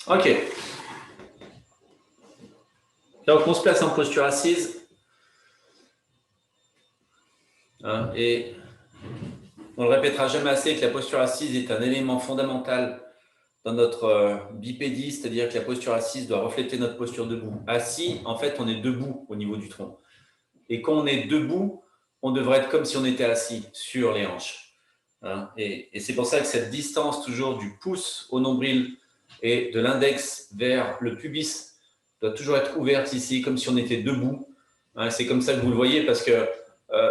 Ok. Donc, on se place en posture assise. Hein, et on ne le répétera jamais assez que la posture assise est un élément fondamental dans notre bipédie, c'est-à-dire que la posture assise doit refléter notre posture debout. Assis, en fait, on est debout au niveau du tronc. Et quand on est debout, on devrait être comme si on était assis sur les hanches. Hein, et c'est pour ça que cette distance toujours du pouce au nombril et de l'index vers le pubis doit toujours être ouverte ici, comme si on était debout. Hein, c'est comme ça que vous le voyez, parce que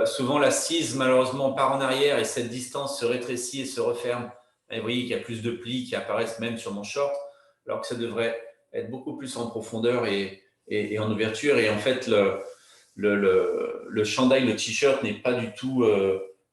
souvent l'assise, malheureusement, part en arrière et cette distance se rétrécit et se referme. Et vous voyez qu'il y a plus de plis qui apparaissent même sur mon short, alors que ça devrait être beaucoup plus en profondeur et en ouverture. Et en fait, le chandail, le t-shirt n'est pas du tout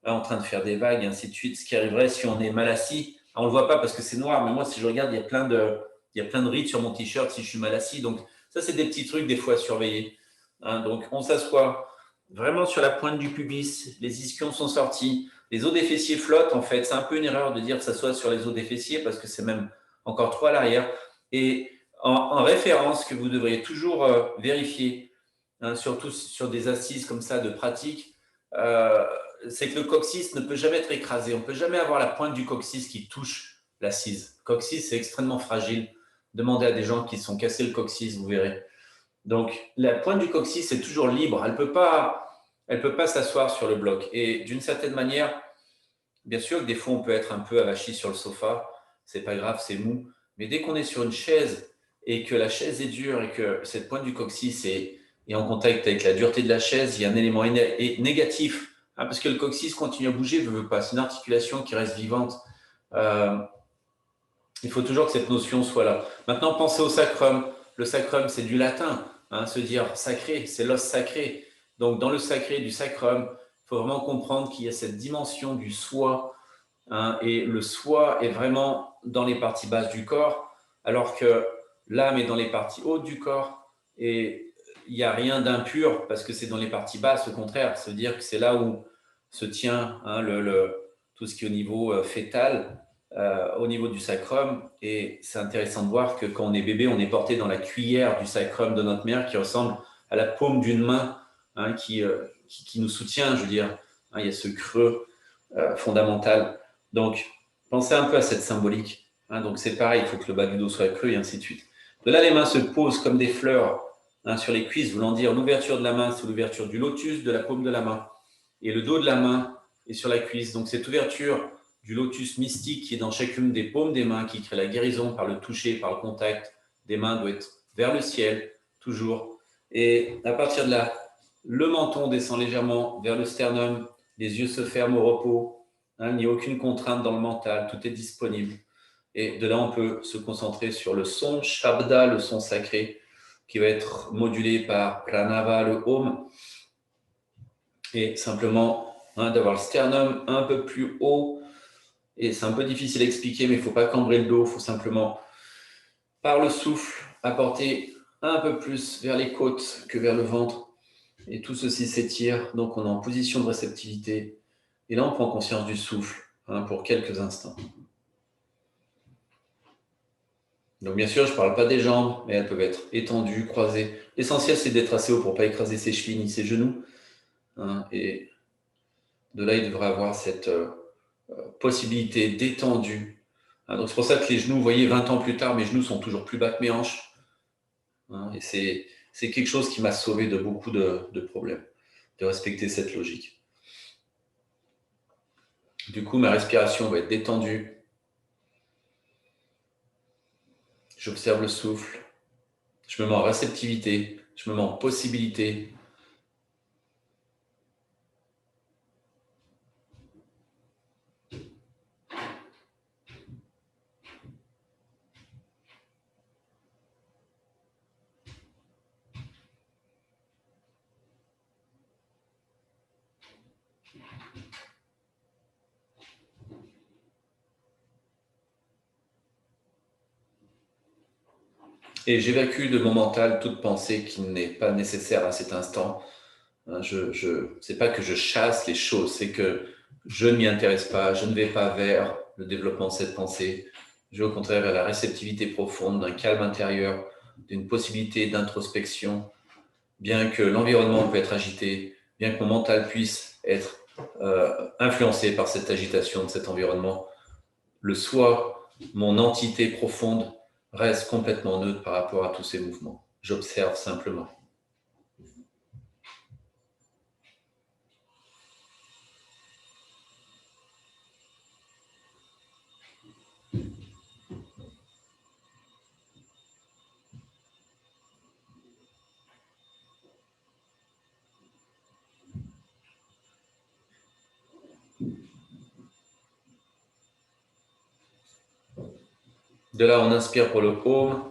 en train de faire des vagues et ainsi de suite. Ce qui arriverait si on est mal assis, on ne le voit pas parce que c'est noir, mais moi, si je regarde, il y a plein de rides sur mon t-shirt si je suis mal assis. Donc, ça, c'est des petits trucs des fois à surveiller. Hein, donc, on s'assoit vraiment sur la pointe du pubis, les ischions sont sortis, les os des fessiers flottent en fait. C'est un peu une erreur de dire que ça soit sur les os des fessiers parce que c'est même encore trop à l'arrière. Et en référence que vous devriez toujours vérifier, hein, surtout sur des assises comme ça de pratique, c'est que le coccyx ne peut jamais être écrasé. On ne peut jamais avoir la pointe du coccyx qui touche l'assise. Le coccyx, c'est extrêmement fragile. Demandez à des gens qui se sont cassés le coccyx, vous verrez. Donc, la pointe du coccyx est toujours libre. Elle peut pas s'asseoir sur le bloc. Et d'une certaine manière, bien sûr que des fois, on peut être un peu avachi sur le sofa. C'est pas grave, c'est mou. Mais dès qu'on est sur une chaise et que la chaise est dure et que cette pointe du coccyx est en contact avec la dureté de la chaise, il y a un élément négatif. Hein, parce que le coccyx continue à bouger, ne veut pas. C'est une articulation qui reste vivante. Euh, il faut toujours que cette notion soit là. Maintenant, pensez au sacrum. Le sacrum, c'est du latin. Hein, se dire sacré, c'est l'os sacré. Donc, dans le sacré du sacrum, il faut vraiment comprendre qu'il y a cette dimension du soi. Hein, et le soi est vraiment dans les parties basses du corps, alors que l'âme est dans les parties hautes du corps. Et il n'y a rien d'impur parce que c'est dans les parties basses, au contraire. Ça veut dire que c'est là où se tient hein, tout ce qui est au niveau fœtal, au niveau du sacrum. Et c'est intéressant de voir que quand on est bébé, on est porté dans la cuillère du sacrum de notre mère qui ressemble à la paume d'une main hein, qui nous soutient, je veux dire. Hein, il y a ce creux fondamental. Donc, pensez un peu à cette symbolique. Hein, donc, c'est pareil, il faut que le bas du dos soit creux et ainsi de suite. De là, les mains se posent comme des fleurs hein, sur les cuisses, voulant dire l'ouverture de la main, c'est l'ouverture du lotus, de la paume de la main. Et le dos de la main est sur la cuisse. Donc, cette ouverture du lotus mystique qui est dans chacune des paumes des mains, qui crée la guérison par le toucher, par le contact des mains, doit être vers le ciel, toujours. Et à partir de là, le menton descend légèrement vers le sternum, les yeux se ferment au repos, hein, il n'y a aucune contrainte dans le mental, tout est disponible. Et de là, on peut se concentrer sur le son Shabda, le son sacré, qui va être modulé par Pranava, le Om, et simplement hein, d'avoir le sternum un peu plus haut. Et c'est un peu difficile à expliquer, mais il ne faut pas cambrer le dos, il faut simplement, par le souffle, apporter un peu plus vers les côtes que vers le ventre. Et tout ceci s'étire, donc on est en position de réceptivité. Et là, on prend conscience du souffle hein, pour quelques instants. Donc bien sûr, je ne parle pas des jambes, mais elles peuvent être étendues, croisées. L'essentiel, c'est d'être assez haut pour ne pas écraser ses chevilles ni ses genoux. Hein, et de là, il devrait avoir cette possibilité détendue. Hein, donc c'est pour ça que les genoux, vous voyez, 20 ans plus tard, mes genoux sont toujours plus bas que mes hanches. Hein, et c'est quelque chose qui m'a sauvé de beaucoup de problèmes, de respecter cette logique. Du coup, ma respiration va être détendue. J'observe le souffle. Je me mets en réceptivité. Je me mets en possibilité. Et j'évacue de mon mental toute pensée qui n'est pas nécessaire à cet instant. C'est pas que je chasse les choses, c'est que je ne m'y intéresse pas, je ne vais pas vers le développement de cette pensée. Je vais au contraire vers la réceptivité profonde, d'un calme intérieur, d'une possibilité d'introspection, bien que l'environnement peut être agité, bien que mon mental puisse être influencé par cette agitation de cet environnement. Le soi, mon entité profonde, reste complètement neutre par rapport à tous ces mouvements. J'observe simplement. De là, on inspire pour le Om.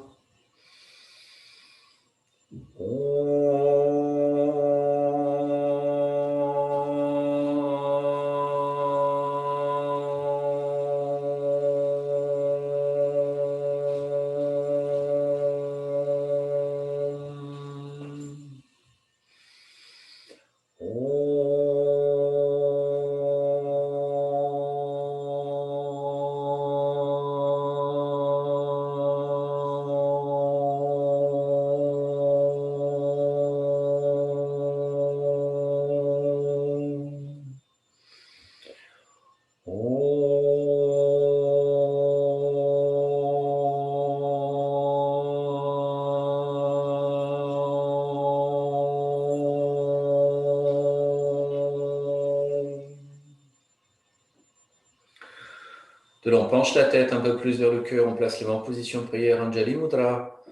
De là, on penche la tête un peu plus vers le cœur, on place les mains en position de prière, Anjali Mudra,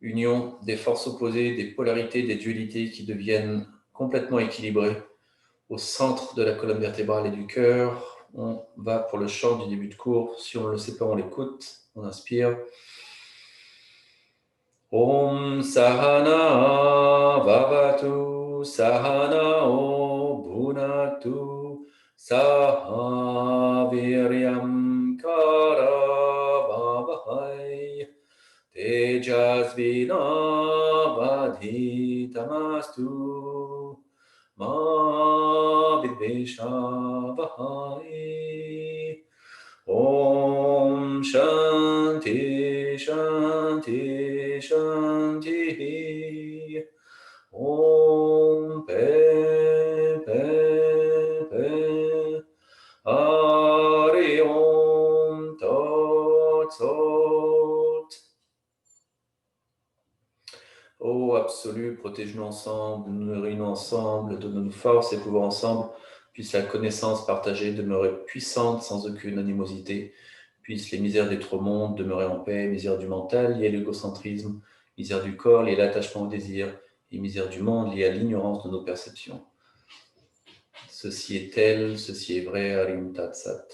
union des forces opposées, des polarités, des dualités qui deviennent complètement équilibrées au centre de la colonne vertébrale et du cœur. On va pour le chant du début de cours. Si on ne le sait pas, on l'écoute. On inspire. Om Sahana Vavatu Sahana Bhunatu Saha Viryam Karavavahai Tejasvinavadhitamastu Ma Vidveshavahai Om Shanti Shanti Shanti Om Pe Hari Om Tat Sat. Ô absolu, protège-nous ensemble, nourris-nous ensemble, donne-nous force et pouvoir ensemble. Puisse la connaissance partagée demeurer puissante sans aucune animosité. Puisse les misères des trois mondes demeurer en paix, misère du mental liée à l'égocentrisme, misère du corps liée à l'attachement au désir, et misère du monde liée à l'ignorance de nos perceptions. Ceci est tel, ceci est vrai, Harim Tat Sat.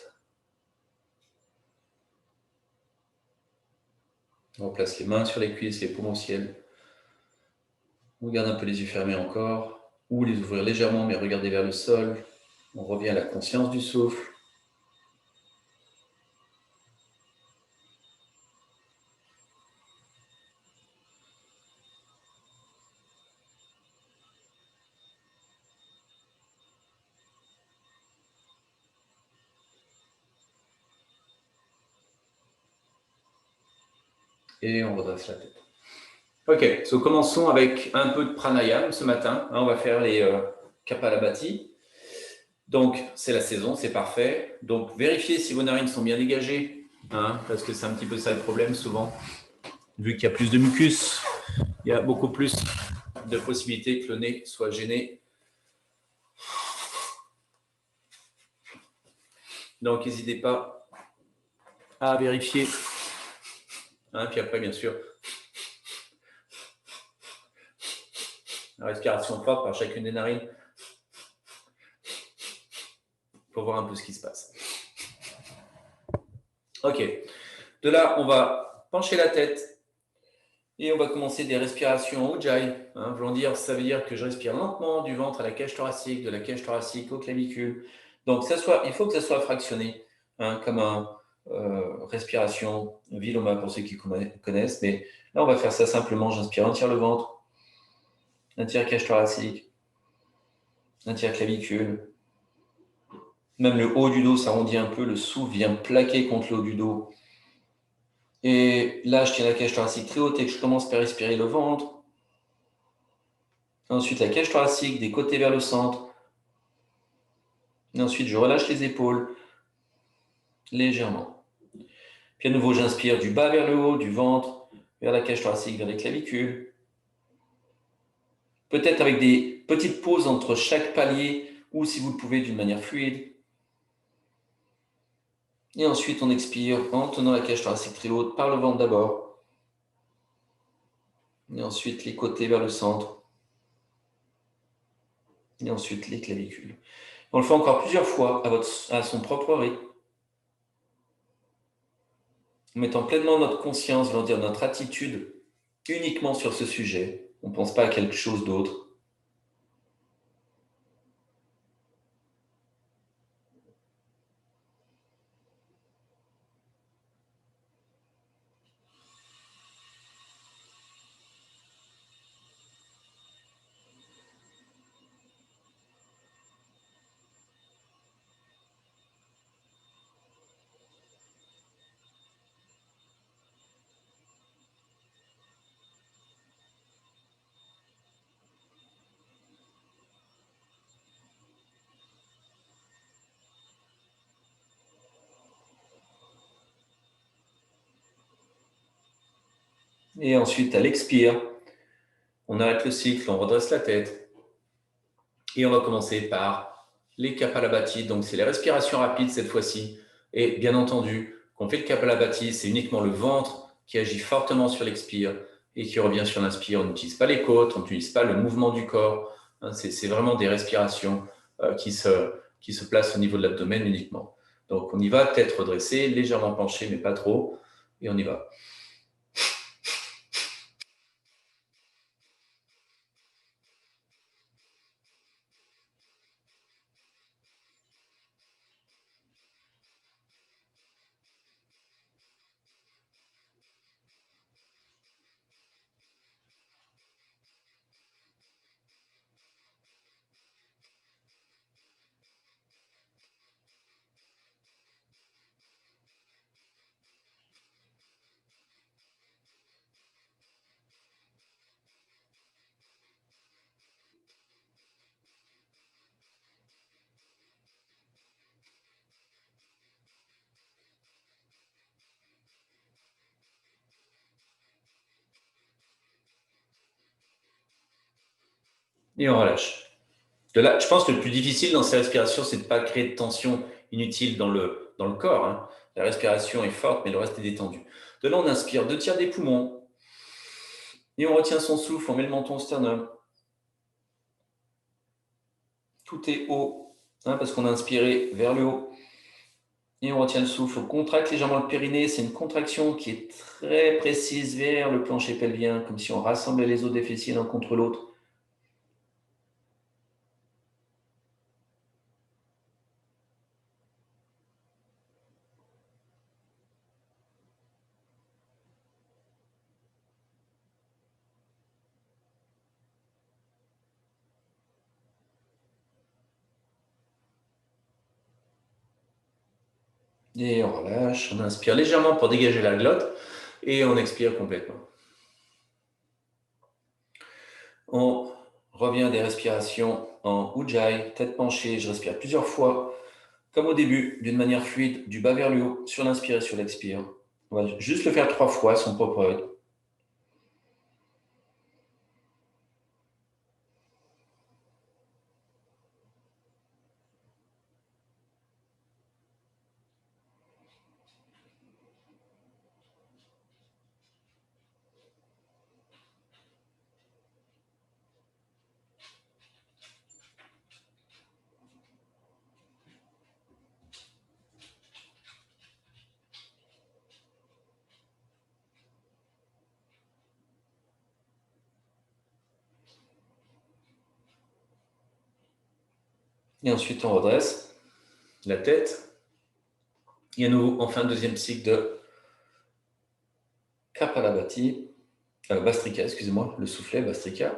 On place les mains sur les cuisses, les paumes au ciel. On garde un peu les yeux fermés encore, ou les ouvrir légèrement, mais regarder vers le sol. On revient à la conscience du souffle. Et on redresse la tête. Ok, so commençons avec un peu de pranayama ce matin. On va faire les Kapalabhati. Donc, c'est la saison, c'est parfait. Donc, vérifiez si vos narines sont bien dégagées, parce que c'est un petit peu ça le problème souvent. Vu qu'il y a plus de mucus, il y a beaucoup plus de possibilités que le nez soit gêné. Donc, n'hésitez pas à vérifier. Puis après, bien sûr, la respiration forte par chacune des narines pour voir un peu ce qui se passe. Ok. De là, on va pencher la tête et on va commencer des respirations Ujjayi. Voulant dire, ça veut dire que je respire lentement du ventre à la cage thoracique, de la cage thoracique aux clavicules. Donc, il faut que ça soit fractionné, comme un respiration Viloma pour ceux qui connaissent. Mais là, on va faire ça simplement. J'inspire un tiers le ventre, un tiers cage thoracique, un tiers clavicule. Même le haut du dos s'arrondit un peu, le souffle vient plaquer contre le haut du dos. Et là, je tiens la cage thoracique très haute et que je commence par respirer le ventre. Ensuite, la cage thoracique des côtés vers le centre. Et ensuite, je relâche les épaules légèrement. Puis à nouveau, j'inspire du bas vers le haut, du ventre, vers la cage thoracique, vers les clavicules. Peut-être avec des petites pauses entre chaque palier ou si vous le pouvez d'une manière fluide. Et ensuite, on expire en tenant la cage thoracique très haute par le ventre d'abord. Et ensuite, les côtés vers le centre. Et ensuite, les clavicules. On le fait encore plusieurs fois à son propre rythme, en mettant pleinement notre conscience, notre attitude uniquement sur ce sujet. On ne pense pas à quelque chose d'autre. Et ensuite, à l'expire, on arrête le cycle, on redresse la tête. Et on va commencer par les Kapalabhati. Donc, c'est les respirations rapides cette fois-ci. Et bien entendu, quand on fait le Kapalabhati, c'est uniquement le ventre qui agit fortement sur l'expire et qui revient sur l'inspire. On n'utilise pas les côtes, on n'utilise pas le mouvement du corps. C'est vraiment des respirations qui se placent au niveau de l'abdomen uniquement. Donc, on y va, tête redressée, légèrement penchée, mais pas trop. Et on y va. Et on relâche. De là, je pense que le plus difficile dans ces respirations, c'est de ne pas créer de tension inutile dans le corps. Hein. La respiration est forte, mais le reste est détendu. De là, on inspire 2 tiers des poumons et on retient son souffle, on met le menton au sternum. Tout est haut, hein, parce qu'on a inspiré vers le haut. Et on retient le souffle, on contracte légèrement le périnée. C'est une contraction qui est très précise vers le plancher pelvien, comme si on rassemblait les os des fessiers l'un contre l'autre. Et on relâche, on inspire légèrement pour dégager la glotte et on expire complètement. On revient à des respirations en Ujjayi, tête penchée. Je respire plusieurs fois, comme au début, d'une manière fluide, du bas vers le haut, sur l'inspire et sur l'expire. On va juste le faire 3 fois à son propre rythme. Et ensuite, on redresse la tête. Et à nouveau, enfin, deuxième cycle de Kapalabhati, Vastrika, excusez-moi, le soufflet, Vastrika.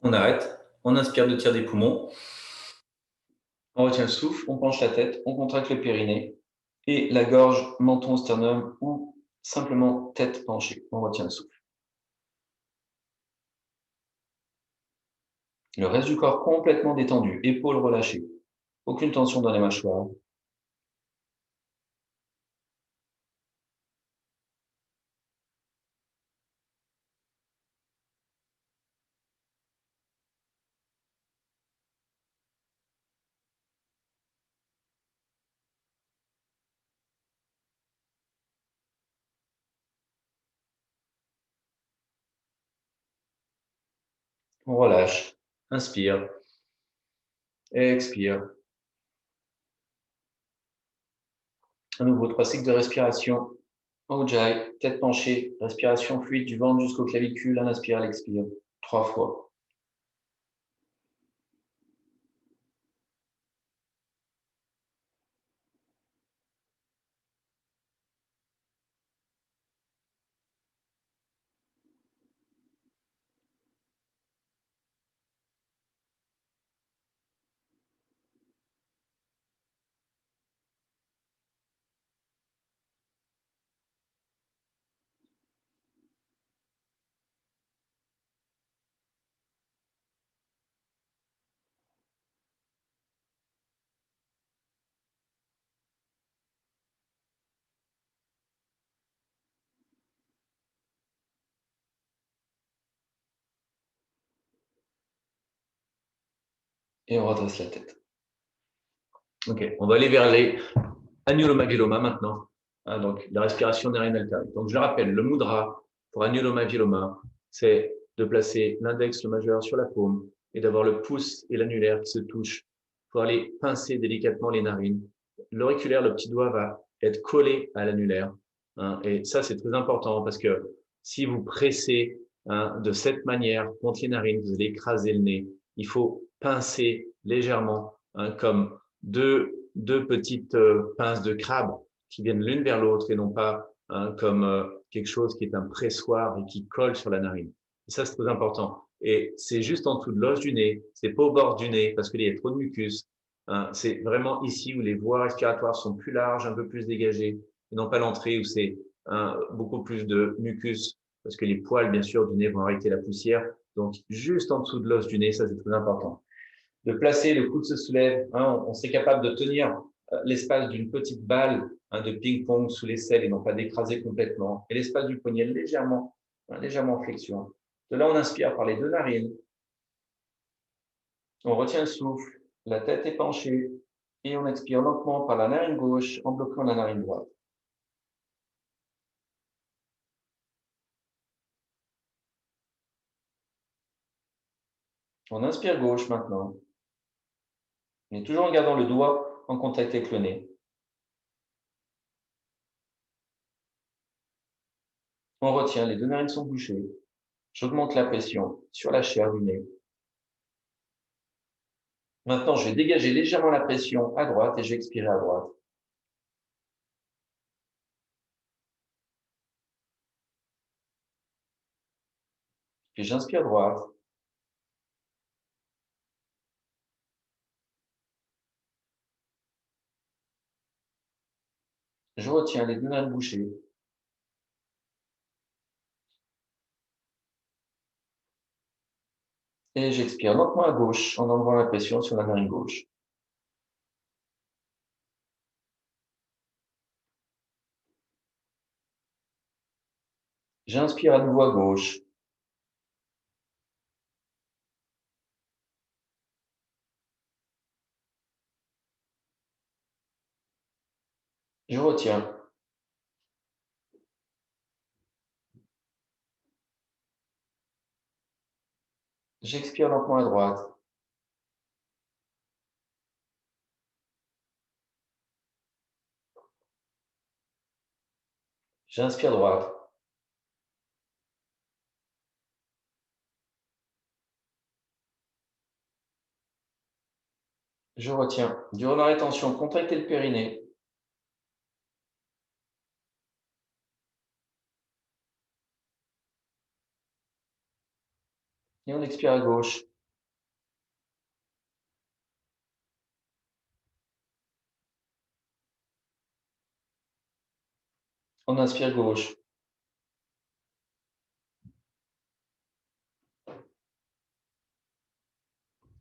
On arrête, on inspire de tir des poumons, on retient le souffle, on penche la tête, on contracte le périnée et la gorge, menton, sternum ou simplement tête penchée. On retient le souffle. Le reste du corps complètement détendu, épaules relâchées. Aucune tension dans les mâchoires. On relâche. Inspire. Expire. À nouveau, 3 cycles de respiration. Ujjayi, tête penchée, respiration fluide du ventre jusqu'aux clavicules. On inspire, elle expire. 3 fois. Et on redresse la tête. Ok, on va aller vers les Anuloma Viloma maintenant. Donc, la respiration narine alternée. Donc, je le rappelle, le mudra pour Anuloma Viloma, c'est de placer l'index, le majeur sur la paume et d'avoir le pouce et l'annulaire qui se touchent pour aller pincer délicatement les narines. L'auriculaire, le petit doigt, va être collé à l'annulaire. Et ça, c'est très important parce que si vous pressez de cette manière contre les narines, vous allez écraser le nez. Il faut pincer légèrement, comme deux petites pinces de crabe qui viennent l'une vers l'autre et non pas comme quelque chose qui est un pressoir et qui colle sur la narine. Et ça, c'est très important. Et c'est juste en dessous de l'os du nez, c'est pas au bord du nez parce qu'il y a trop de mucus. C'est vraiment ici où les voies respiratoires sont plus larges, un peu plus dégagées, et non pas l'entrée où c'est beaucoup plus de mucus parce que les poils, bien sûr, du nez vont arrêter la poussière. Donc, juste en dessous de l'os du nez, ça, c'est très important de placer, le coude se soulève, on serait capable de tenir l'espace d'une petite balle de ping-pong sous l'aisselle et non pas d'écraser complètement, et l'espace du poignet légèrement en flexion. De là, on inspire par les deux narines, on retient le souffle, la tête est penchée, et on expire lentement par la narine gauche en bloquant la narine droite. On inspire gauche maintenant, mais toujours en gardant le doigt en contact avec le nez. On retient, les deux narines sont bouchées. J'augmente la pression sur la chair du nez. Maintenant, je vais dégager légèrement la pression à droite et je vais expirer à droite. Puis j'inspire droite. Je retiens les deux narines bouchées. Et j'expire lentement à gauche en enlevant la pression sur la narine gauche. J'inspire à nouveau à gauche. Je retiens. J'expire lentement à droite. J'inspire droite. Je retiens. Durant la rétention, contractez le périnée. Et on expire à gauche. On inspire gauche.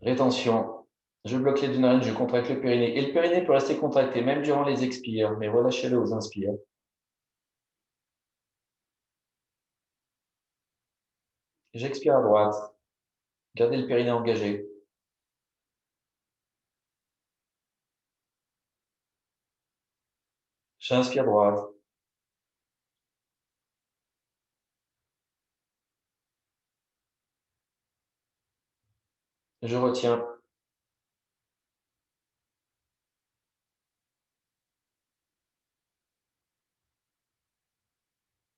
Rétention. Je bloque les deux narines, je contracte le périnée. Et le périnée peut rester contracté même durant les expires, mais relâchez-le aux inspires. J'expire à droite. Gardez le périnée engagé. J'inspire droite. Je retiens.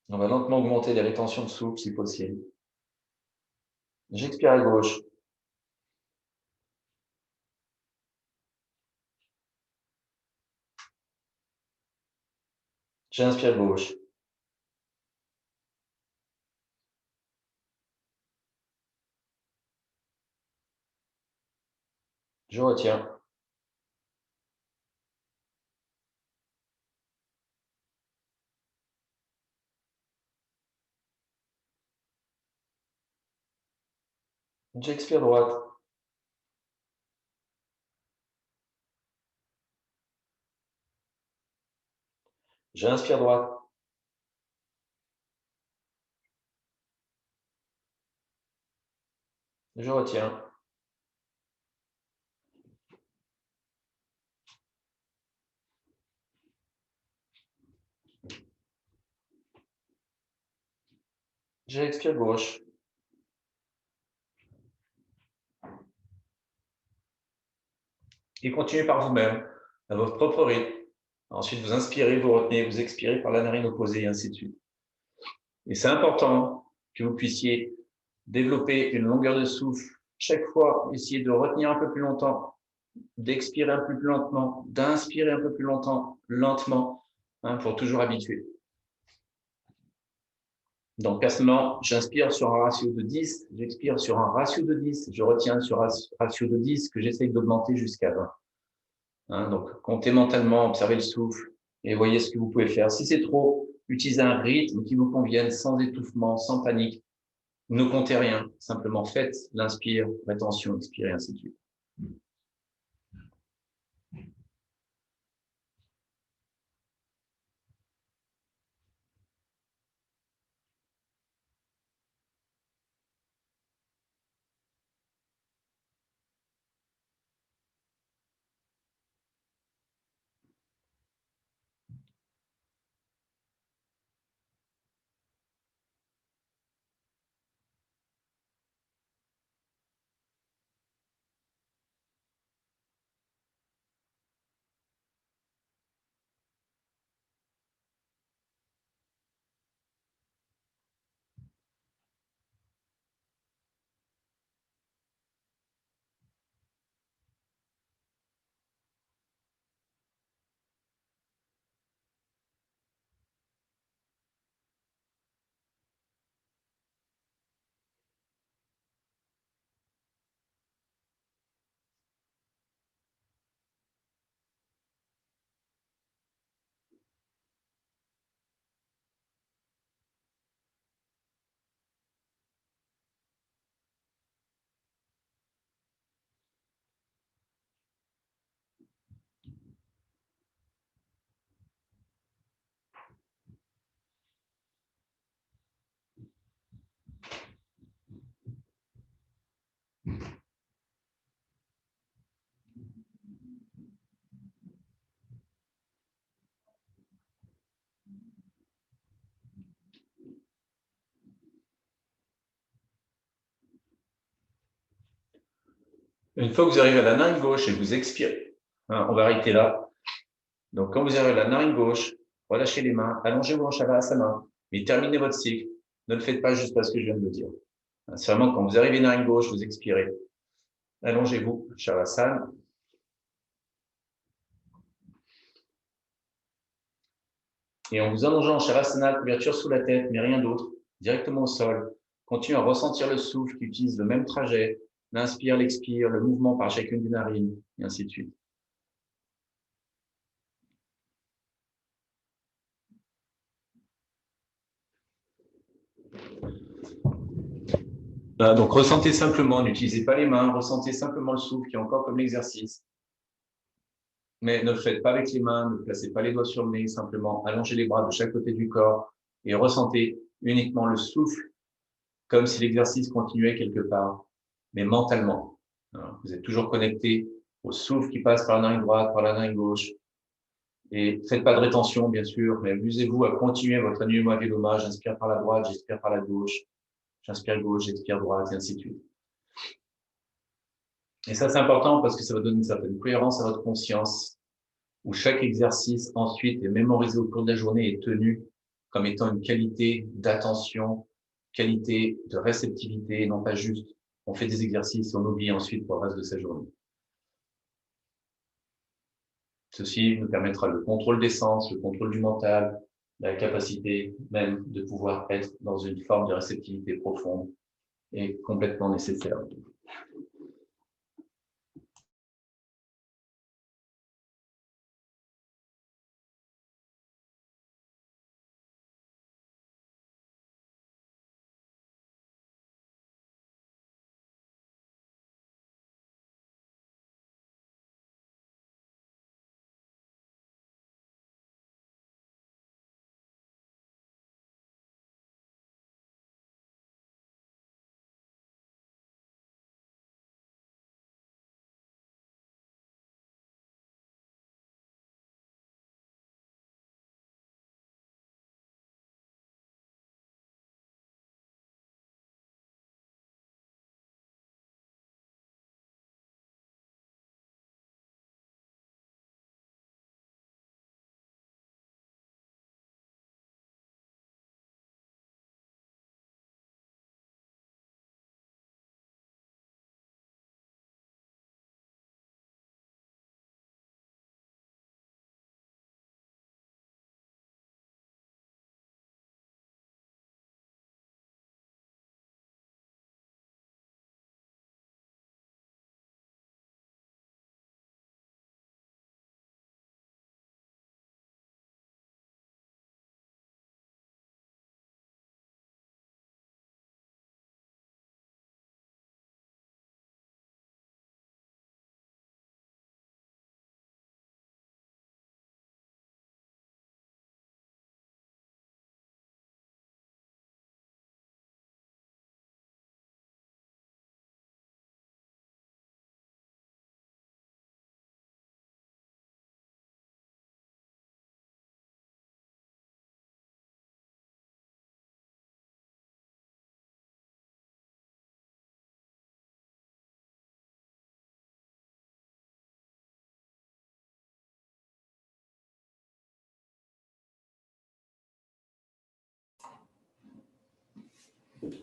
On va lentement augmenter les rétentions de souffle si possible. J'expire à gauche. J'inspire gauche. Je retiens. J'expire droite. J'inspire droite. Je retiens. J'expire gauche. Et continuez par vous-même, à votre propre rythme. Ensuite, vous inspirez, vous retenez, vous expirez par la narine opposée, et ainsi de suite. Et c'est important que vous puissiez développer une longueur de souffle. Chaque fois, essayez de retenir un peu plus longtemps, d'expirer un peu plus lentement, d'inspirer un peu plus lentement, pour toujours habituer. Donc, personnellement, j'inspire sur un ratio de 10, j'expire sur un ratio de 10, je retiens sur un ratio de 10 que j'essaye d'augmenter jusqu'à 20. Donc, comptez mentalement, observez le souffle et voyez ce que vous pouvez faire. Si c'est trop, utilisez un rythme qui vous convienne, sans étouffement, sans panique. Ne comptez rien, simplement faites l'inspire, rétention, expire et ainsi de suite. Une fois que vous arrivez à la narine gauche et que vous expirez, on va arrêter là. Donc, quand vous arrivez à la narine gauche, relâchez les mains, allongez-vous en Shavasana, mais terminez votre cycle. Ne le faites pas juste parce que je viens de le dire. C'est vraiment quand vous arrivez narine gauche, vous expirez. Allongez-vous, Shavasana. Et en vous allongeant en Shavasana, couverture sous la tête, mais rien d'autre, directement au sol. Continuez à ressentir le souffle qui utilise le même trajet, l'inspire, l'expire, le mouvement par chacune des narines, et ainsi de suite. Voilà, donc ressentez simplement, n'utilisez pas les mains, ressentez simplement le souffle qui est encore comme l'exercice. Mais ne le faites pas avec les mains, ne placez pas les doigts sur le nez, simplement allongez les bras de chaque côté du corps et ressentez uniquement le souffle comme si l'exercice continuait quelque part, mais mentalement. Vous êtes toujours connecté au souffle qui passe par la narine droite, par la narine gauche. Et faites pas de rétention, bien sûr, mais amusez-vous à continuer votre Anuloma Viloma. J'inspire par la droite, j'expire par la gauche. J'inspire gauche, j'expire droite, et ainsi de suite. Et ça, c'est important parce que ça va donner une certaine cohérence à votre conscience, où chaque exercice ensuite est mémorisé au cours de la journée et tenu comme étant une qualité d'attention, qualité de réceptivité, et non pas juste on fait des exercices et on oublie ensuite pour le reste de sa journée. Ceci nous permettra le contrôle des sens, le contrôle du mental, la capacité même de pouvoir être dans une forme de réceptivité profonde et complètement nécessaire.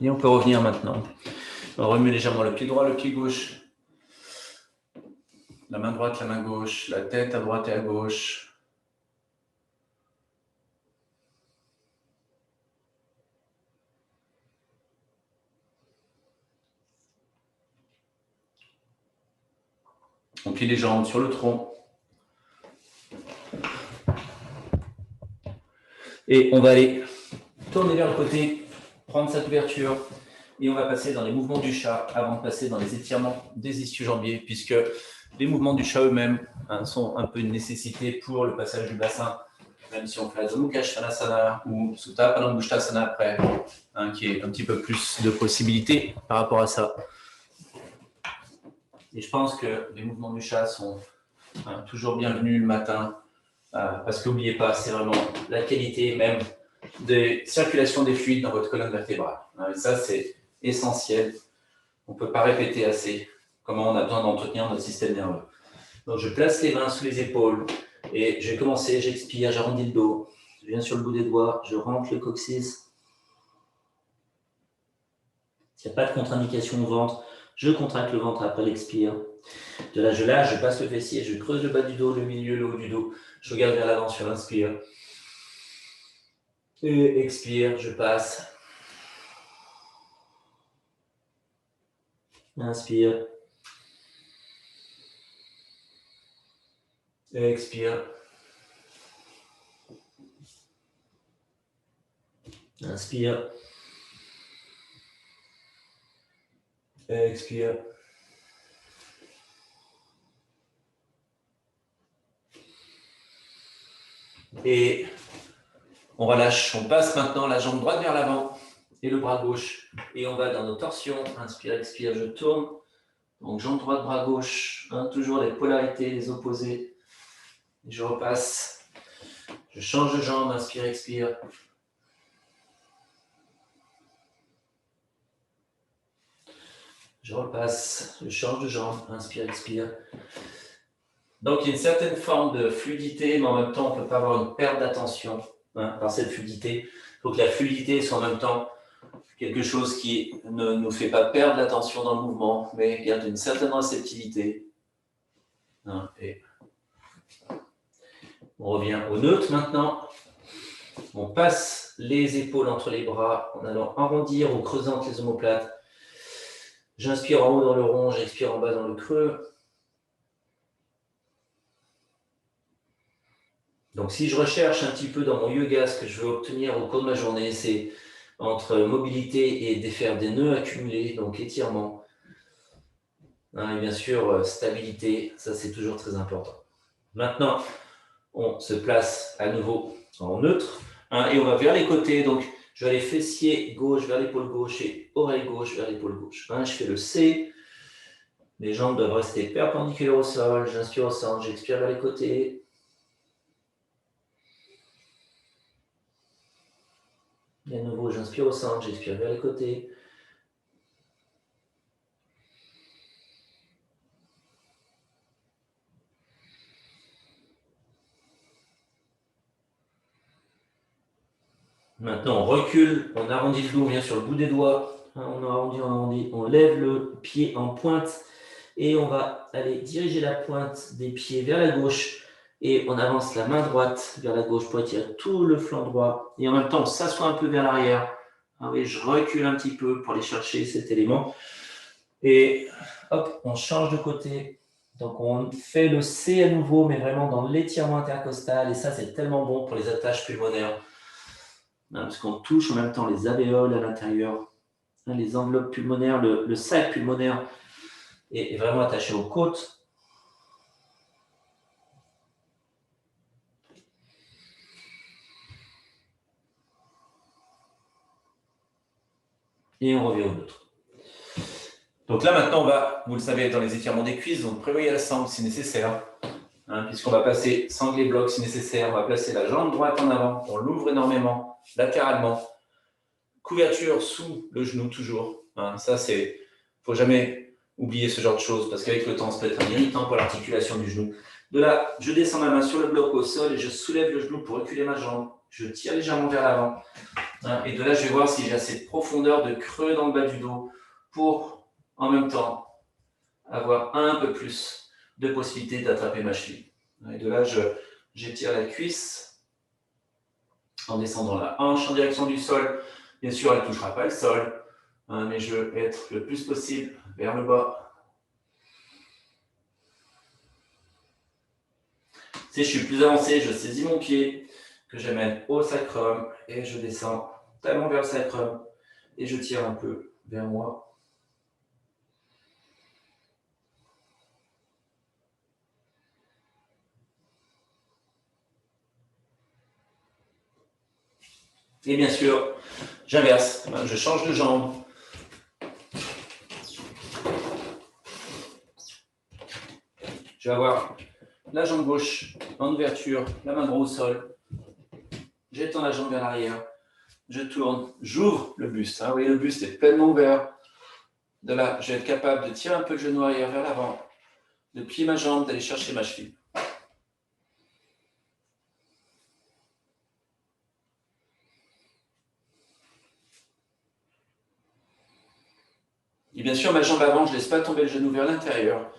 Et on peut revenir maintenant. On remue légèrement le pied droit, le pied gauche. La main droite, la main gauche. La tête à droite et à gauche. On plie les jambes sur le tronc. Et on va aller tourner vers le côté, prendre sa couverture. Et on va passer dans les mouvements du chat avant de passer dans les étirements des ischio-jambiers, puisque les mouvements du chat eux-mêmes sont un peu une nécessité pour le passage du bassin, même si on fait la Adho Mukha Svanasana ou Supta Padangusthasana après, qui est un petit peu plus de possibilités par rapport à ça. Et je pense que les mouvements du chat sont toujours bienvenus le matin, parce qu'oubliez pas, c'est vraiment la qualité même de circulation des fluides dans votre colonne vertébrale. Et ça, c'est essentiel. On ne peut pas répéter assez comment on a besoin d'entretenir notre système nerveux. Donc, je place les mains sous les épaules et je vais commencer, j'expire, j'arrondis le dos. Je viens sur le bout des doigts, je rentre le coccyx. S'il n'y a pas de contre-indication au ventre, je contracte le ventre après l'expire. De là, je lâche, je passe le fessier, je creuse le bas du dos, le milieu, le haut du dos. Je regarde vers l'avant sur l'inspire. Et expire, je passe. Inspire. Et expire. Inspire. Expire. Et on relâche. On passe maintenant la jambe droite vers l'avant et le bras gauche. Et on va dans nos torsions. Inspire, expire, je tourne. Donc jambe droite, bras gauche. Toujours les polarités, les opposés. Et je repasse. Je change de jambe. Inspire, expire. Je repasse. Je change de jambe. Inspire, expire. Donc, il y a une certaine forme de fluidité, mais en même temps, on ne peut pas avoir une perte d'attention par cette fluidité. Il faut que la fluidité soit en même temps quelque chose qui ne nous fait pas perdre l'attention dans le mouvement, mais garde une certaine réceptivité. Et on revient au neutre maintenant. On passe les épaules entre les bras en allant arrondir ou creusant les omoplates. J'inspire en haut dans le rond, j'expire en bas dans le creux. Donc, si je recherche un petit peu dans mon yoga ce que je veux obtenir au cours de ma journée, c'est entre mobilité et défaire des nœuds accumulés, donc étirement. Et bien sûr, stabilité, ça c'est toujours très important. Maintenant, on se place à nouveau en neutre et on va vers les côtés. Donc, je vais aller fessier gauche vers l'épaule gauche et oreille gauche vers l'épaule gauche. Je fais le C. Les jambes doivent rester perpendiculaires au sol. J'inspire au centre, j'expire vers les côtés. Et à nouveau, j'inspire au centre, j'expire vers les côtés. Maintenant, on recule, on arrondit le dos, on vient sur le bout des doigts. On arrondit, on lève le pied en pointe et on va aller diriger la pointe des pieds vers la gauche et on avance la main droite vers la gauche pour étirer tout le flanc droit. Et en même temps, on s'assoit un peu vers l'arrière. Oui, je recule un petit peu pour aller chercher cet élément. Et hop, on change de côté. Donc, on fait le C à nouveau, mais vraiment dans l'étirement intercostal. Et ça, c'est tellement bon pour les attaches pulmonaires. Parce qu'on touche en même temps les alvéoles à l'intérieur, les enveloppes pulmonaires, le sac pulmonaire est vraiment attaché aux côtes. Et on revient au neutre. Donc là, maintenant, on va, vous le savez, dans les étirements des cuisses, donc prévoyez la sangle si nécessaire, puisqu'on va passer sangle et bloc si nécessaire. On va placer la jambe droite en avant, on l'ouvre énormément, latéralement. Couverture sous le genou toujours. Ça, c'est, faut jamais oublier ce genre de choses, parce qu'avec le temps, ça peut être un irritant pour l'articulation du genou. De là, je descends ma main sur le bloc au sol et je soulève le genou pour reculer ma jambe. Je tire légèrement vers l'avant. Et de là, je vais voir si j'ai assez de profondeur, de creux dans le bas du dos pour, en même temps, avoir un peu plus de possibilité d'attraper ma cheville. Et de là, j'étire la cuisse en descendant la hanche en direction du sol. Bien sûr, elle ne touchera pas le sol, mais je vais être le plus possible vers le bas. Si je suis plus avancé, je saisis mon pied, que j'amène au sacrum, et je descends talon vers le sacrum, et je tire un peu vers moi. Et bien sûr, j'inverse, je change de jambe. Je vais avoir la jambe gauche en ouverture, la main droite au sol. J'étends la jambe vers l'arrière. Je tourne, j'ouvre le buste. Vous voyez, le buste est pleinement ouvert. De là, je vais être capable de tirer un peu le genou arrière vers l'avant, de plier ma jambe, d'aller chercher ma cheville. Et bien sûr, ma jambe avant, je ne laisse pas tomber le genou vers l'intérieur.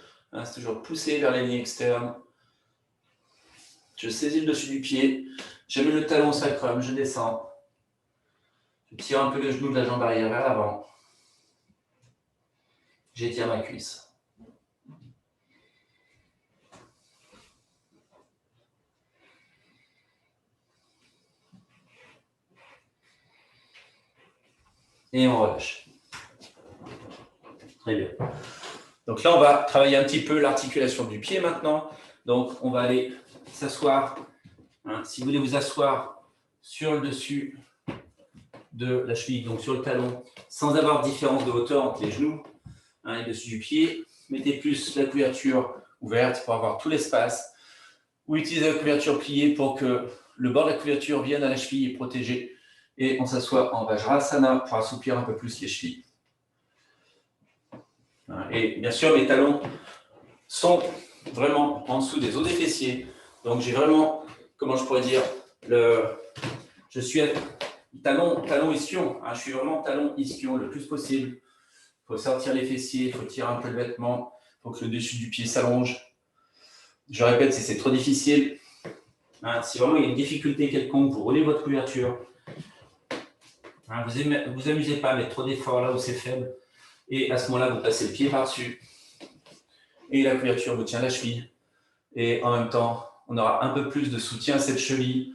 C'est toujours poussé vers les lignes externes. Je saisis le dessus du pied. J'amène le talon au sacrum, je descends. Je tire un peu le genou de la jambe arrière vers l'avant. J'étire ma cuisse. Et on relâche. Très bien. Donc là, on va travailler un petit peu l'articulation du pied maintenant. Donc, on va aller s'asseoir. Si vous voulez vous asseoir sur le dessus de la cheville, donc sur le talon, sans avoir de différence de hauteur entre les genoux et le dessus du pied, mettez plus la couverture ouverte pour avoir tout l'espace, ou utilisez la couverture pliée pour que le bord de la couverture vienne à la cheville et protégé. Et on s'assoit en Vajrasana pour assouplir un peu plus les chevilles. Et bien sûr, mes talons sont vraiment en dessous des os des fessiers. Donc, j'ai vraiment, comment je pourrais dire, je suis talon ischion. Je suis vraiment talon ischion le plus possible. Il faut sortir les fessiers, il faut tirer un peu le vêtement, il faut que le dessus du pied s'allonge. Je répète, si c'est trop difficile, si vraiment il y a une difficulté quelconque, vous roulez votre couverture. Vous amusez pas à mettre trop d'efforts là où c'est faible. Et à ce moment-là, vous passez le pied par-dessus. Et la couverture vous tient la cheville. Et en même temps, on aura un peu plus de soutien à cette cheville.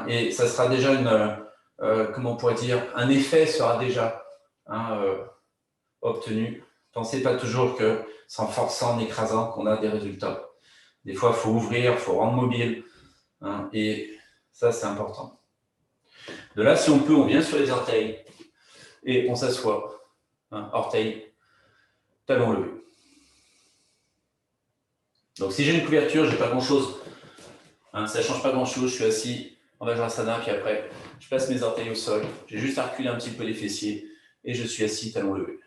Et ça sera déjà comment on pourrait dire, un effet sera déjà obtenu. Pensez pas toujours que c'est en forçant, en écrasant qu'on a des résultats. Des fois, il faut ouvrir, il faut rendre mobile. Et ça, c'est important. De là, si on peut, on vient sur les orteils et on s'assoit. Orteils, talons levés. Donc, si j'ai une couverture, je n'ai pas grand-chose. Ça ne change pas grand-chose. Je suis assis en Vajrasana, puis après, je place mes orteils au sol. J'ai juste à reculer un petit peu les fessiers et je suis assis, talons levés.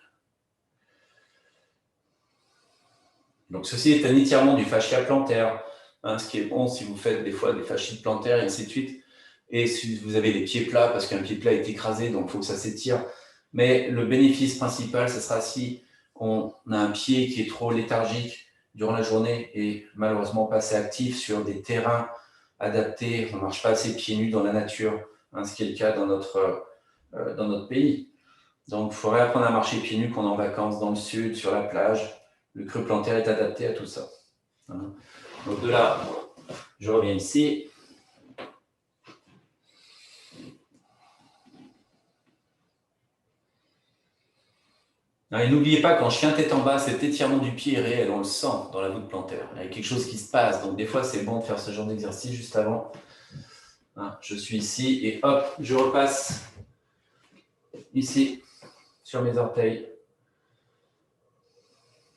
Donc, ceci est un étirement du fascia plantaire, ce qui est bon si vous faites des fois des fascites plantaires et ainsi de suite. Et si vous avez les pieds plats, parce qu'un pied plat est écrasé, donc il faut que ça s'étire. Mais le bénéfice principal, ce sera si on a un pied qui est trop léthargique durant la journée et malheureusement pas assez actif sur des terrains adaptés. On ne marche pas assez pieds nus dans la nature, ce qui est le cas dans notre pays. Donc, il faudrait apprendre à marcher pieds nus quand on est en vacances dans le sud, sur la plage. Le creux plantaire est adapté à tout ça. Donc de là, je reviens ici. Et n'oubliez pas, quand chien tête en bas, cet étirement du pied est réel, on le sent dans la voûte plantaire. Il y a quelque chose qui se passe. Donc des fois, c'est bon de faire ce genre d'exercice juste avant. Je suis ici et hop, je repasse ici sur mes orteils.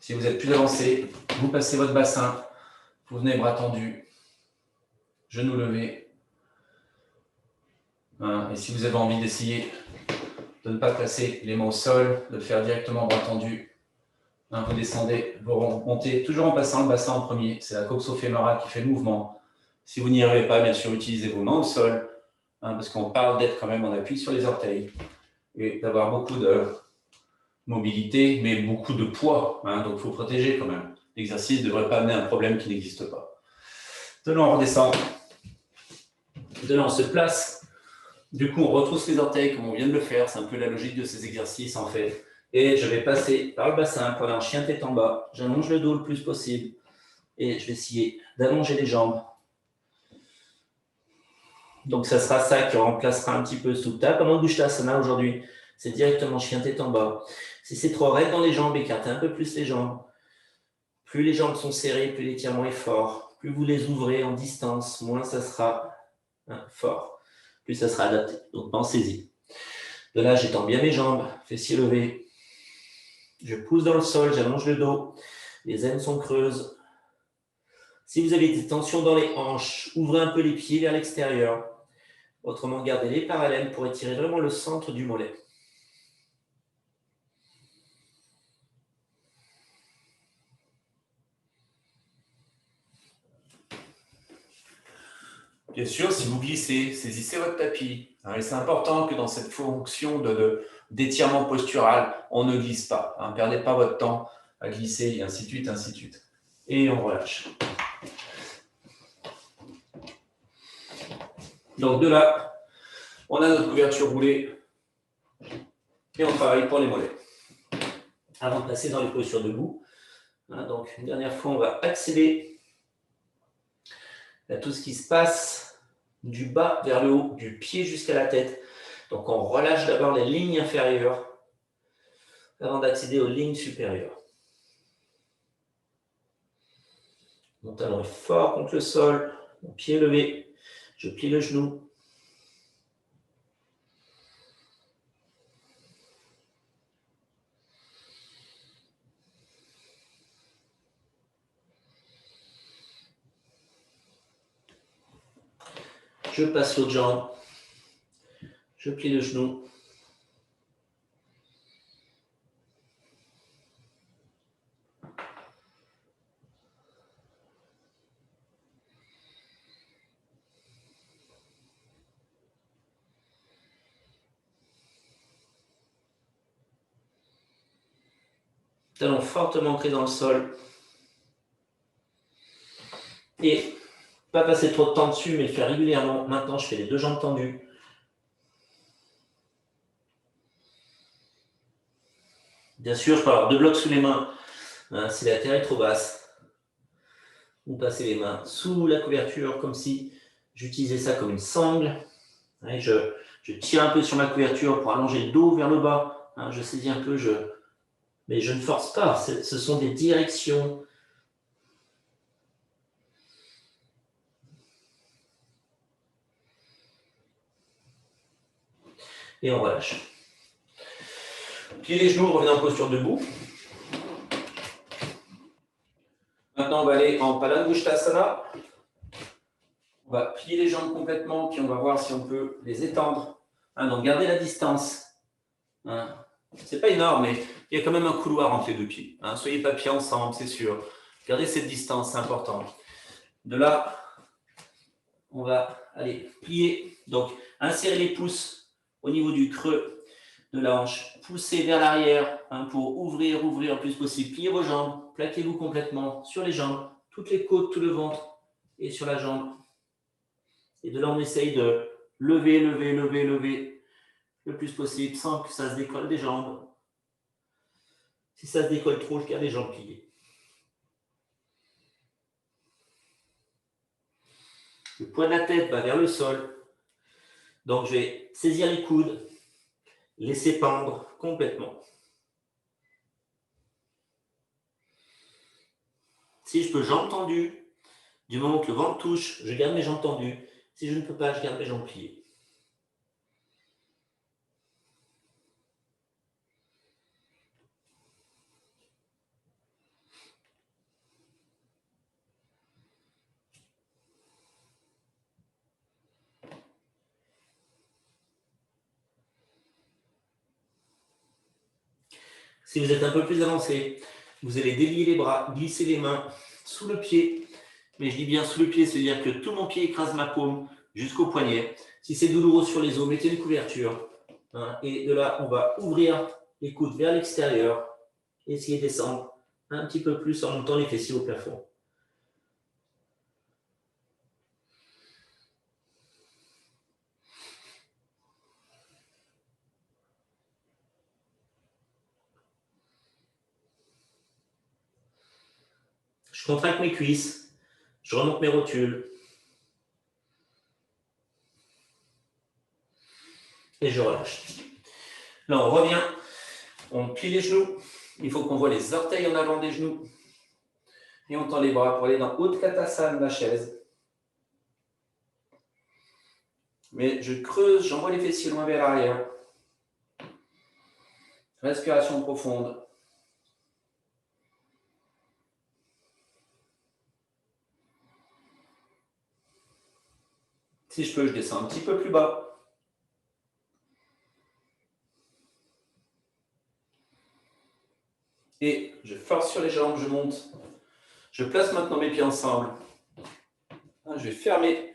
Si vous êtes plus avancé, vous passez votre bassin, vous venez bras tendus, genoux levés. Et si vous avez envie d'essayer de ne pas placer les mains au sol, de le faire directement bras tendus, vous descendez, vous remontez, toujours en passant le bassin en premier. C'est la coxo-fémorale qui fait le mouvement. Si vous n'y arrivez pas, bien sûr, utilisez vos mains au sol, parce qu'on parle d'être quand même en appui sur les orteils et d'avoir beaucoup de mobilité, mais beaucoup de poids. Donc, il faut protéger quand même. L'exercice ne devrait pas amener un problème qui n'existe pas. De là, on redescend. De là, on se place. Du coup, on retrousse les orteils comme on vient de le faire. C'est un peu la logique de ces exercices, en fait. Et je vais passer par le bassin pour un chien tête en bas. J'allonge le dos le plus possible. Et je vais essayer d'allonger les jambes. Donc, ça sera ça qui remplacera un petit peu Supta. Comme Angushtasana aujourd'hui, c'est directement chien tête en bas. Si c'est trop raide dans les jambes, écartez un peu plus les jambes. Plus les jambes sont serrées, plus l'étirement est fort. Plus vous les ouvrez en distance, moins ça sera fort. Plus ça sera adapté. Donc, pensez-y. De là, j'étends bien mes jambes, fessiers levés. Je pousse dans le sol, j'allonge le dos. Les aines sont creuses. Si vous avez des tensions dans les hanches, ouvrez un peu les pieds vers l'extérieur. Autrement, gardez les parallèles pour étirer vraiment le centre du mollet. Bien sûr, si vous glissez, saisissez votre tapis. Et c'est important que dans cette fonction d'étirement postural, on ne glisse pas. Ne perdez pas votre temps à glisser, et ainsi de suite, ainsi de suite. Et on relâche. Donc de là, on a notre couverture roulée et on travaille pour les mollets. Avant de passer dans les postures debout, donc une dernière fois, on va accéder à tout ce qui se passe du bas vers le haut, du pied jusqu'à la tête. Donc on relâche d'abord les lignes inférieures. avant d'accéder aux lignes supérieures. Mon talon est fort contre le sol, mon pied est levé, je plie le genou. Je passe l'autre jambe, je plie le genou. Talon fortement ancré dans le sol. Et pas passer trop de temps dessus, mais le faire régulièrement. Maintenant, je fais les deux jambes tendues. Bien sûr, je peux avoir deux blocs sous les mains si la terre est trop basse. Ou passer les mains sous la couverture, comme si j'utilisais ça comme une sangle. Et je tire un peu sur ma couverture pour allonger le dos vers le bas. Je saisis un peu, mais je ne force pas. Ce sont des directions. Et on relâche. Pliez les genoux, revenez en posture debout. Maintenant, on va aller en Palangushtasana. On va plier les jambes complètement, puis on va voir si on peut les étendre. Donc, gardez la distance. C'est pas énorme, mais il y a quand même un couloir entre les deux pieds. Soyez pas pieds ensemble, c'est sûr. Gardez cette distance, c'est important. De là, on va aller plier. Donc, insérez les pouces au niveau du creux de la hanche. Poussez vers l'arrière pour ouvrir le plus possible. Pliez vos jambes, plaquez-vous complètement sur les jambes, toutes les côtes, tout le ventre et sur la jambe. Et de là, on essaye de lever le plus possible sans que ça se décolle des jambes. Si ça se décolle trop, je garde les jambes pliées. Le poids de la tête va vers le sol. Donc, je vais saisir les coudes, laisser pendre complètement. Si je peux, jambes tendues. Du moment que le ventre touche, je garde mes jambes tendues. Si je ne peux pas, je garde mes jambes pliées. Si vous êtes un peu plus avancé, vous allez délier les bras, glisser les mains sous le pied. Mais je dis bien sous le pied, c'est-à-dire que tout mon pied écrase ma paume jusqu'au poignet. Si c'est douloureux sur les os, mettez une couverture. Et de là, on va ouvrir les coudes vers l'extérieur. Essayez de descendre un petit peu plus en montant les fessiers au plafond. Je contracte mes cuisses, je remonte mes rotules. Et je relâche. Là, on revient, on plie les genoux. Il faut qu'on voit les orteils en avant des genoux. Et on tend les bras pour aller dans Utkatasana, la chaise. Mais je creuse, j'envoie les fessiers loin vers l'arrière. Respiration profonde. Si je peux, je descends un petit peu plus bas. Et je force sur les jambes, je monte. Je place maintenant mes pieds ensemble. Je vais fermer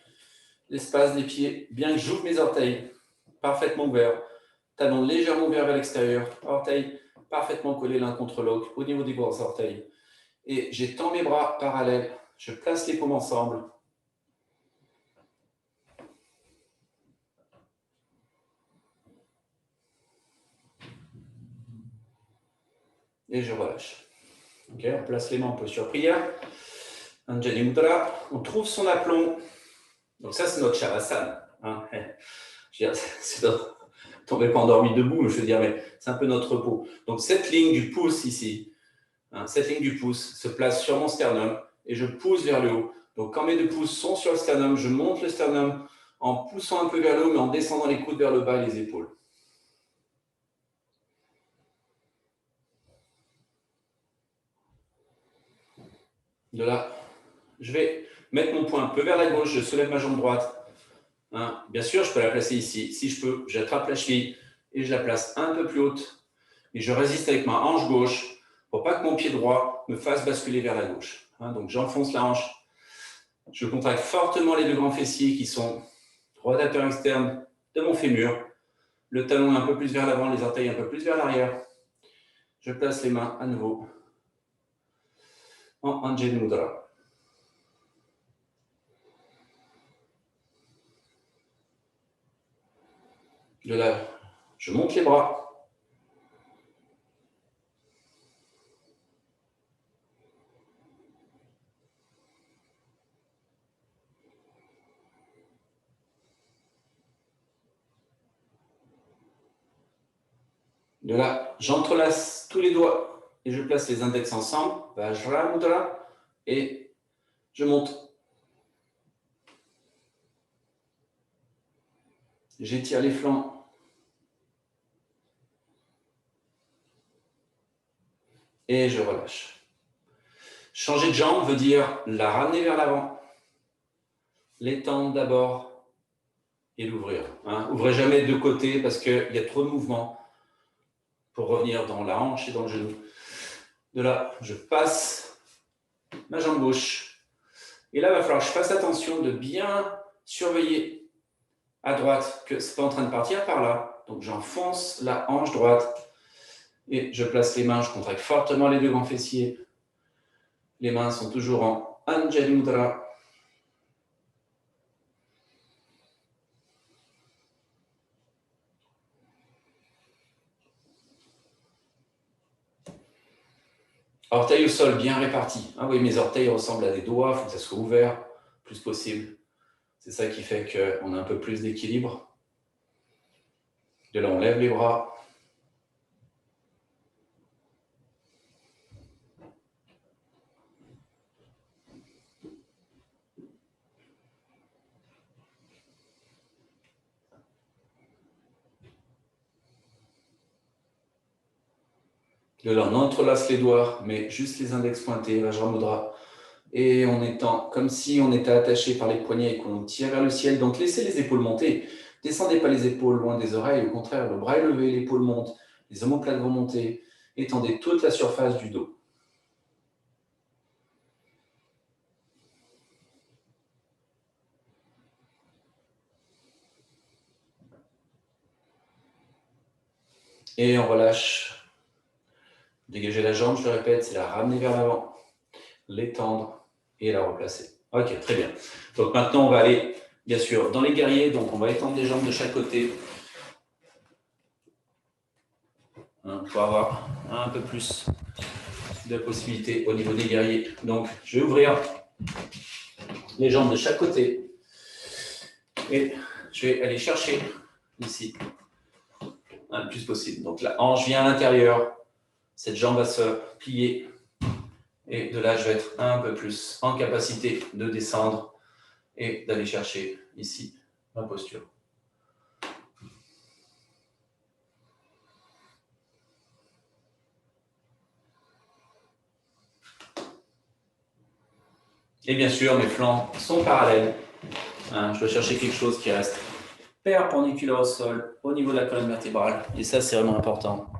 l'espace des pieds, bien que j'ouvre mes orteils parfaitement ouverts. Talons légèrement ouverts vers l'extérieur. Orteils parfaitement collés l'un contre l'autre au niveau des gros orteils. Et j'étends mes bras parallèles. Je place les paumes ensemble. Et je relâche. Okay, on place les mains en posture prière. Anjali Mudra. On trouve son aplomb. Donc ça, c'est notre Shavasana. C'est tombez pas endormi debout, je veux dire, mais c'est un peu notre repos. Donc, cette ligne du pouce ici, hein, cette ligne du pouce se place sur mon sternum et je pousse vers le haut. Donc, quand mes deux pouces sont sur le sternum, je monte le sternum en poussant un peu vers le haut, mais en descendant les coudes vers le bas et les épaules. De là, je vais mettre mon poing un peu vers la gauche, je soulève ma jambe droite. Hein, bien sûr, je peux la placer ici. Si je peux, j'attrape la cheville et je la place un peu plus haute. Et je résiste avec ma hanche gauche pour pas que mon pied droit me fasse basculer vers la gauche. Hein, donc, j'enfonce la hanche. Je contracte fortement les deux grands fessiers qui sont rotateurs externes de mon fémur. Le talon un peu plus vers l'avant, les orteils un peu plus vers l'arrière. Je place les mains à nouveau en Anjali Mudra. De là, je monte les bras. De là, j'entrelace tous les doigts et je place les index ensemble. Vajra Mudra. Et je monte. J'étire les flancs. Et je relâche. Changer de jambe veut dire la ramener vers l'avant, l'étendre d'abord et l'ouvrir. Hein. Ouvrez jamais de côté parce qu'il y a trop de mouvement pour revenir dans la hanche et dans le genou. De là, je passe ma jambe gauche. Et là, il va falloir que je fasse attention de bien surveiller à droite que ce n'est pas en train de partir par là. Donc, j'enfonce la hanche droite et je place les mains. Je contracte fortement les deux grands fessiers. Les mains sont toujours en Anjali Mudra. Orteils au sol bien répartis. Ah oui, mes orteils ressemblent à des doigts, il faut que ça soit ouvert le plus possible. C'est ça qui fait qu'on a un peu plus d'équilibre. De là, on lève les bras. De là, on entrelace les doigts, mais juste les index pointés, Vajramudra. Et on étend comme si on était attaché par les poignets et qu'on tire vers le ciel. Donc, laissez les épaules monter. Descendez pas les épaules loin des oreilles. Au contraire, le bras est levé, l'épaule monte. Les omoplates vont monter. Étendez toute la surface du dos. Et on relâche. Dégager la jambe, je le répète, c'est la ramener vers l'avant, l'étendre et la replacer. Ok, très bien. Donc maintenant, on va aller, bien sûr, dans les guerriers. Donc, on va étendre les jambes de chaque côté pour avoir un peu plus de possibilités au niveau des guerriers. Donc, je vais ouvrir les jambes de chaque côté et je vais aller chercher ici le plus possible. Donc, la hanche vient à l'intérieur. Cette jambe va se plier. Et de là, je vais être un peu plus en capacité de descendre et d'aller chercher ici ma posture. Et bien sûr, mes flancs sont parallèles. Je dois chercher quelque chose qui reste perpendiculaire au sol, au niveau de la colonne vertébrale. Et ça, c'est vraiment important.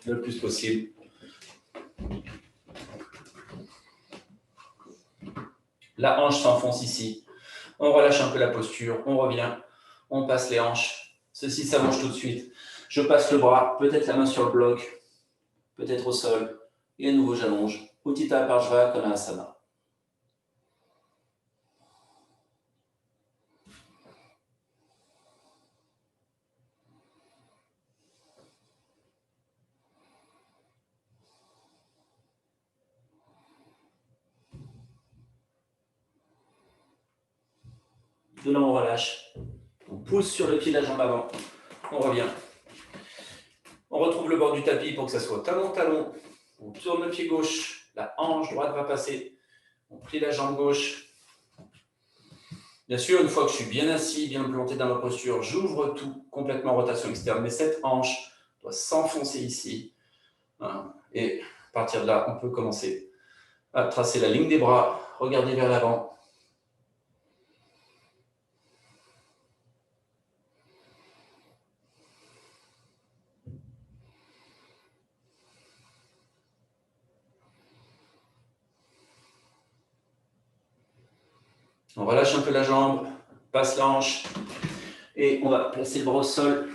Le plus possible. La hanche s'enfonce ici. On relâche un peu la posture, on revient, on passe les hanches. Ceci s'allonge tout de suite. Je passe le bras, peut-être la main sur le bloc, peut-être au sol. Et à nouveau, j'allonge. Uttita Parshva Konasana. De là, on relâche. On pousse sur le pied de la jambe avant. On revient. On retrouve le bord du tapis pour que ça soit talon-talon. On tourne le pied gauche. La hanche droite va passer. On plie la jambe gauche. Bien sûr, une fois que je suis bien assis, bien planté dans ma posture, j'ouvre tout complètement en rotation externe. Mais cette hanche doit s'enfoncer ici. Et à partir de là, on peut commencer à tracer la ligne des bras, regarder vers l'avant. On relâche un peu la jambe, passe la hanche et on va placer le bras au sol.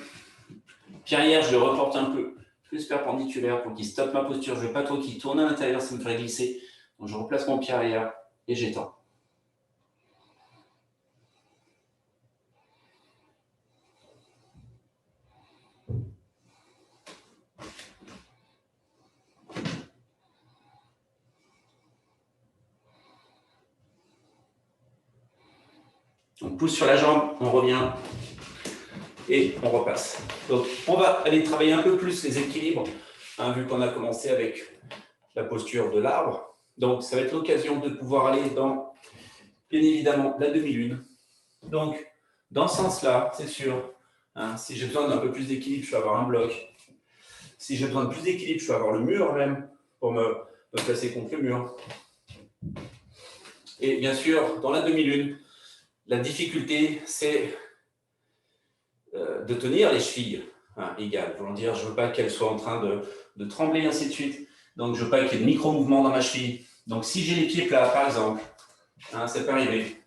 Pied arrière, je le reporte un peu plus perpendiculaire pour qu'il stoppe ma posture. Je ne veux pas trop qu'il tourne à l'intérieur, ça me ferait glisser. Donc je replace mon pied arrière et j'étends. On pousse sur la jambe, on revient et on repasse. Donc on va aller travailler un peu plus les équilibres, vu qu'on a commencé avec la posture de l'arbre. Donc ça va être l'occasion de pouvoir aller dans, bien évidemment, la demi-lune. Donc dans ce sens-là, c'est sûr, si j'ai besoin d'un peu plus d'équilibre, je vais avoir un bloc. Si j'ai besoin de plus d'équilibre, je vais avoir le mur même pour me placer contre le mur. Et bien sûr, dans la demi-lune, la difficulté, c'est de tenir les chevilles égales. Pour dire, je ne veux pas qu'elles soient en train de trembler, ainsi de suite. Donc, je ne veux pas qu'il y ait de micro-mouvements dans ma cheville. Donc, si j'ai les pieds plats, par exemple, ça peut arriver.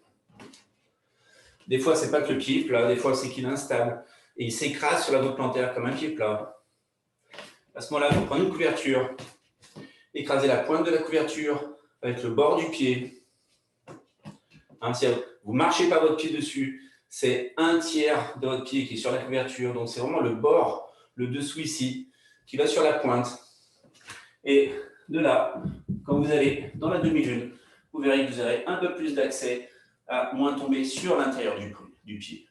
Des fois, ce n'est pas que le pied est plat, des fois, c'est qu'il est instable. Et il s'écrase sur la voûte plantaire comme un pied plat. À ce moment-là, il faut prendre une couverture, écraser la pointe de la couverture avec le bord du pied. Si vous ne marchez pas votre pied dessus, c'est un tiers de votre pied qui est sur la couverture. Donc, c'est vraiment le bord, le dessous ici, qui va sur la pointe. Et de là, quand vous allez dans la demi-lune, vous verrez que vous aurez un peu plus d'accès à moins tomber sur l'intérieur du pied.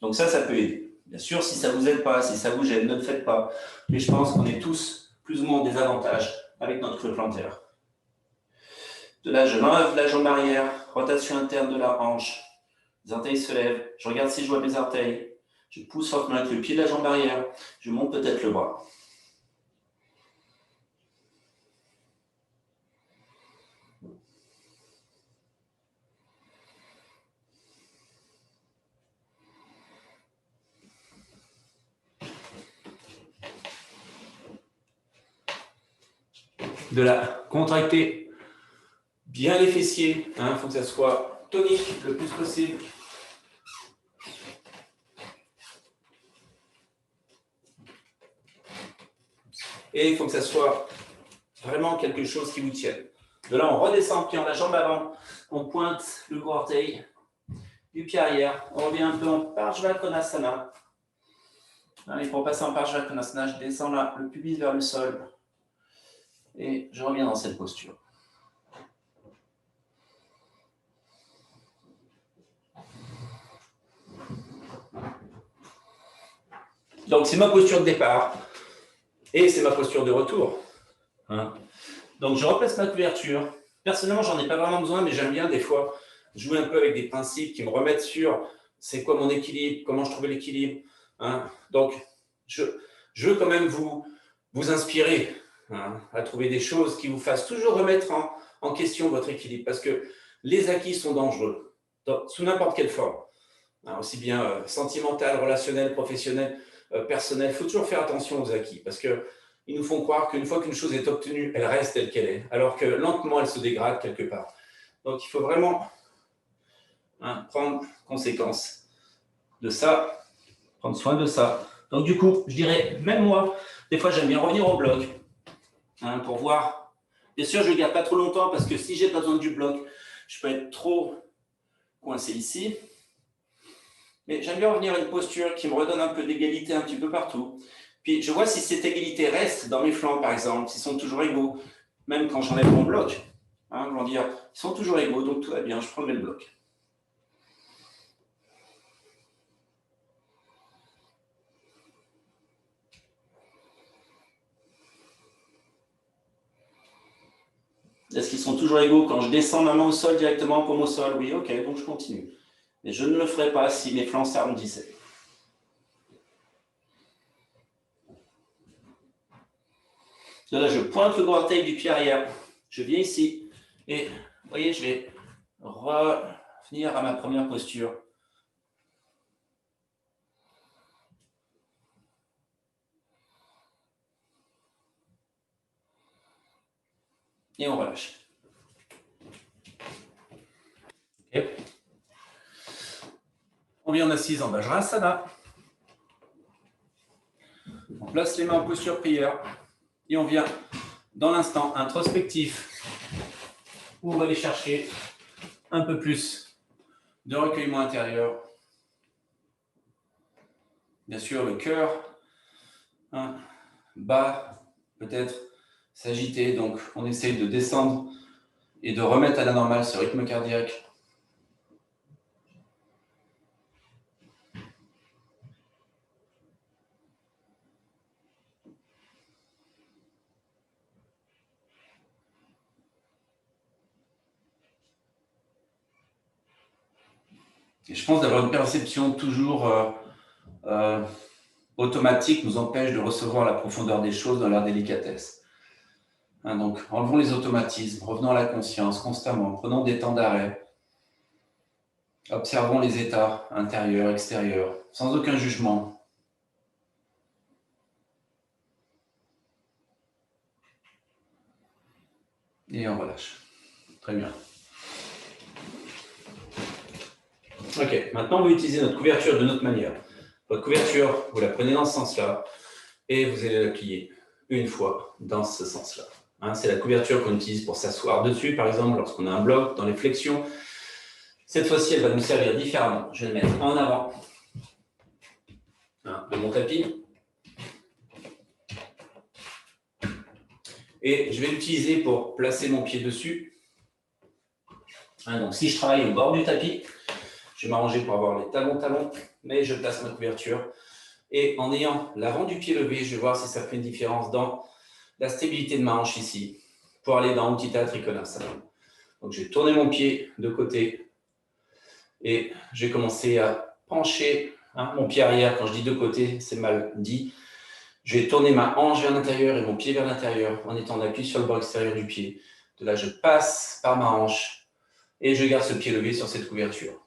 Donc ça peut aider. Bien sûr, si ça ne vous aide pas, si ça vous gêne, ne le faites pas. Mais je pense qu'on est tous plus ou moins en désavantage avec notre creux plantaire. De là, je m'enlève la jambe arrière, rotation interne de la hanche. Les orteils se lèvent. Je regarde si je vois mes orteils. Je pousse fortement avec le pied de la jambe arrière. Je monte peut-être le bras. De là, contracter bien les fessiers. Il faut que ça soit tonique le plus possible. Et il faut que ça soit vraiment quelque chose qui vous tienne. De là, on redescend, puis on la jambe avant. On pointe le gros orteil du pied arrière. On revient un peu en Parsvakonasana. Et pour passer en Parsvakonasana, je descends là, le pubis vers le sol. Et je reviens dans cette posture. Donc, c'est ma posture de départ et c'est ma posture de retour. Donc, je replace ma couverture. Personnellement, j'en ai pas vraiment besoin, mais j'aime bien des fois jouer un peu avec des principes qui me remettent sur c'est quoi mon équilibre, comment je trouve l'équilibre. Donc, je veux quand même vous inspirer à trouver des choses qui vous fassent toujours remettre en question votre équilibre, parce que les acquis sont dangereux, sous n'importe quelle forme, aussi bien sentimentale, relationnelle, professionnelle, personnelle. Il faut toujours faire attention aux acquis, parce qu'ils nous font croire qu'une fois qu'une chose est obtenue, elle reste telle qu'elle est, alors que lentement, elle se dégrade quelque part. Donc, il faut vraiment prendre conséquence de ça, prendre soin de ça. Donc, du coup, je dirais, même moi, des fois, j'aime bien revenir au bloc pour voir. Bien sûr, je ne le garde pas trop longtemps parce que si j'ai pas besoin du bloc, je peux être trop coincé ici. Mais j'aime bien revenir à une posture qui me redonne un peu d'égalité un petit peu partout. Puis, je vois si cette égalité reste dans mes flancs, par exemple, s'ils sont toujours égaux, même quand j'enlève mon bloc. Dire, ils sont toujours égaux, donc tout va bien, je prendrai le bloc. Est-ce qu'ils sont toujours égaux quand je descends ma main au sol directement, paume au sol? Oui, ok, donc je continue. Mais je ne le ferai pas si mes flancs s'arrondissaient. Là, je pointe le gros orteil du pied arrière. Je viens ici. Et vous voyez, je vais revenir à ma première posture. Et on relâche. Okay. On vient en assise en Vajrasana. On place les mains en posture prière. Et on vient dans l'instant introspectif où on va aller chercher un peu plus de recueillement intérieur. Bien sûr, le cœur bas, peut-être s'agiter. Donc, on essaye de descendre et de remettre à la normale ce rythme cardiaque. Et je pense d'avoir une perception toujours automatique nous empêche de recevoir la profondeur des choses dans leur délicatesse. Donc, enlevons les automatismes, revenons à la conscience constamment, prenons des temps d'arrêt, observons les états intérieurs, extérieurs, sans aucun jugement. Et on relâche. Très bien. Ok, maintenant vous utilisez notre couverture de notre manière. Votre couverture, vous la prenez dans ce sens-là et vous allez la plier une fois dans ce sens-là. C'est la couverture qu'on utilise pour s'asseoir dessus, par exemple, lorsqu'on a un bloc dans les flexions. Cette fois-ci, elle va nous servir différemment. Je vais le mettre en avant de mon tapis. Et je vais l'utiliser pour placer mon pied dessus. Donc, si je travaille au bord du tapis, je vais m'arranger pour avoir les talons, mais je place ma couverture. Et en ayant l'avant du pied levé, je vais voir si ça fait une différence dans la stabilité de ma hanche ici, pour aller dans Utthita Trikonasana. Donc, je vais tourner mon pied de côté et je vais commencer à pencher mon pied arrière. Quand je dis de côté, c'est mal dit. Je vais tourner ma hanche vers l'intérieur et mon pied vers l'intérieur en étant en appui sur le bord extérieur du pied. De là, je passe par ma hanche et je garde ce pied levé sur cette couverture.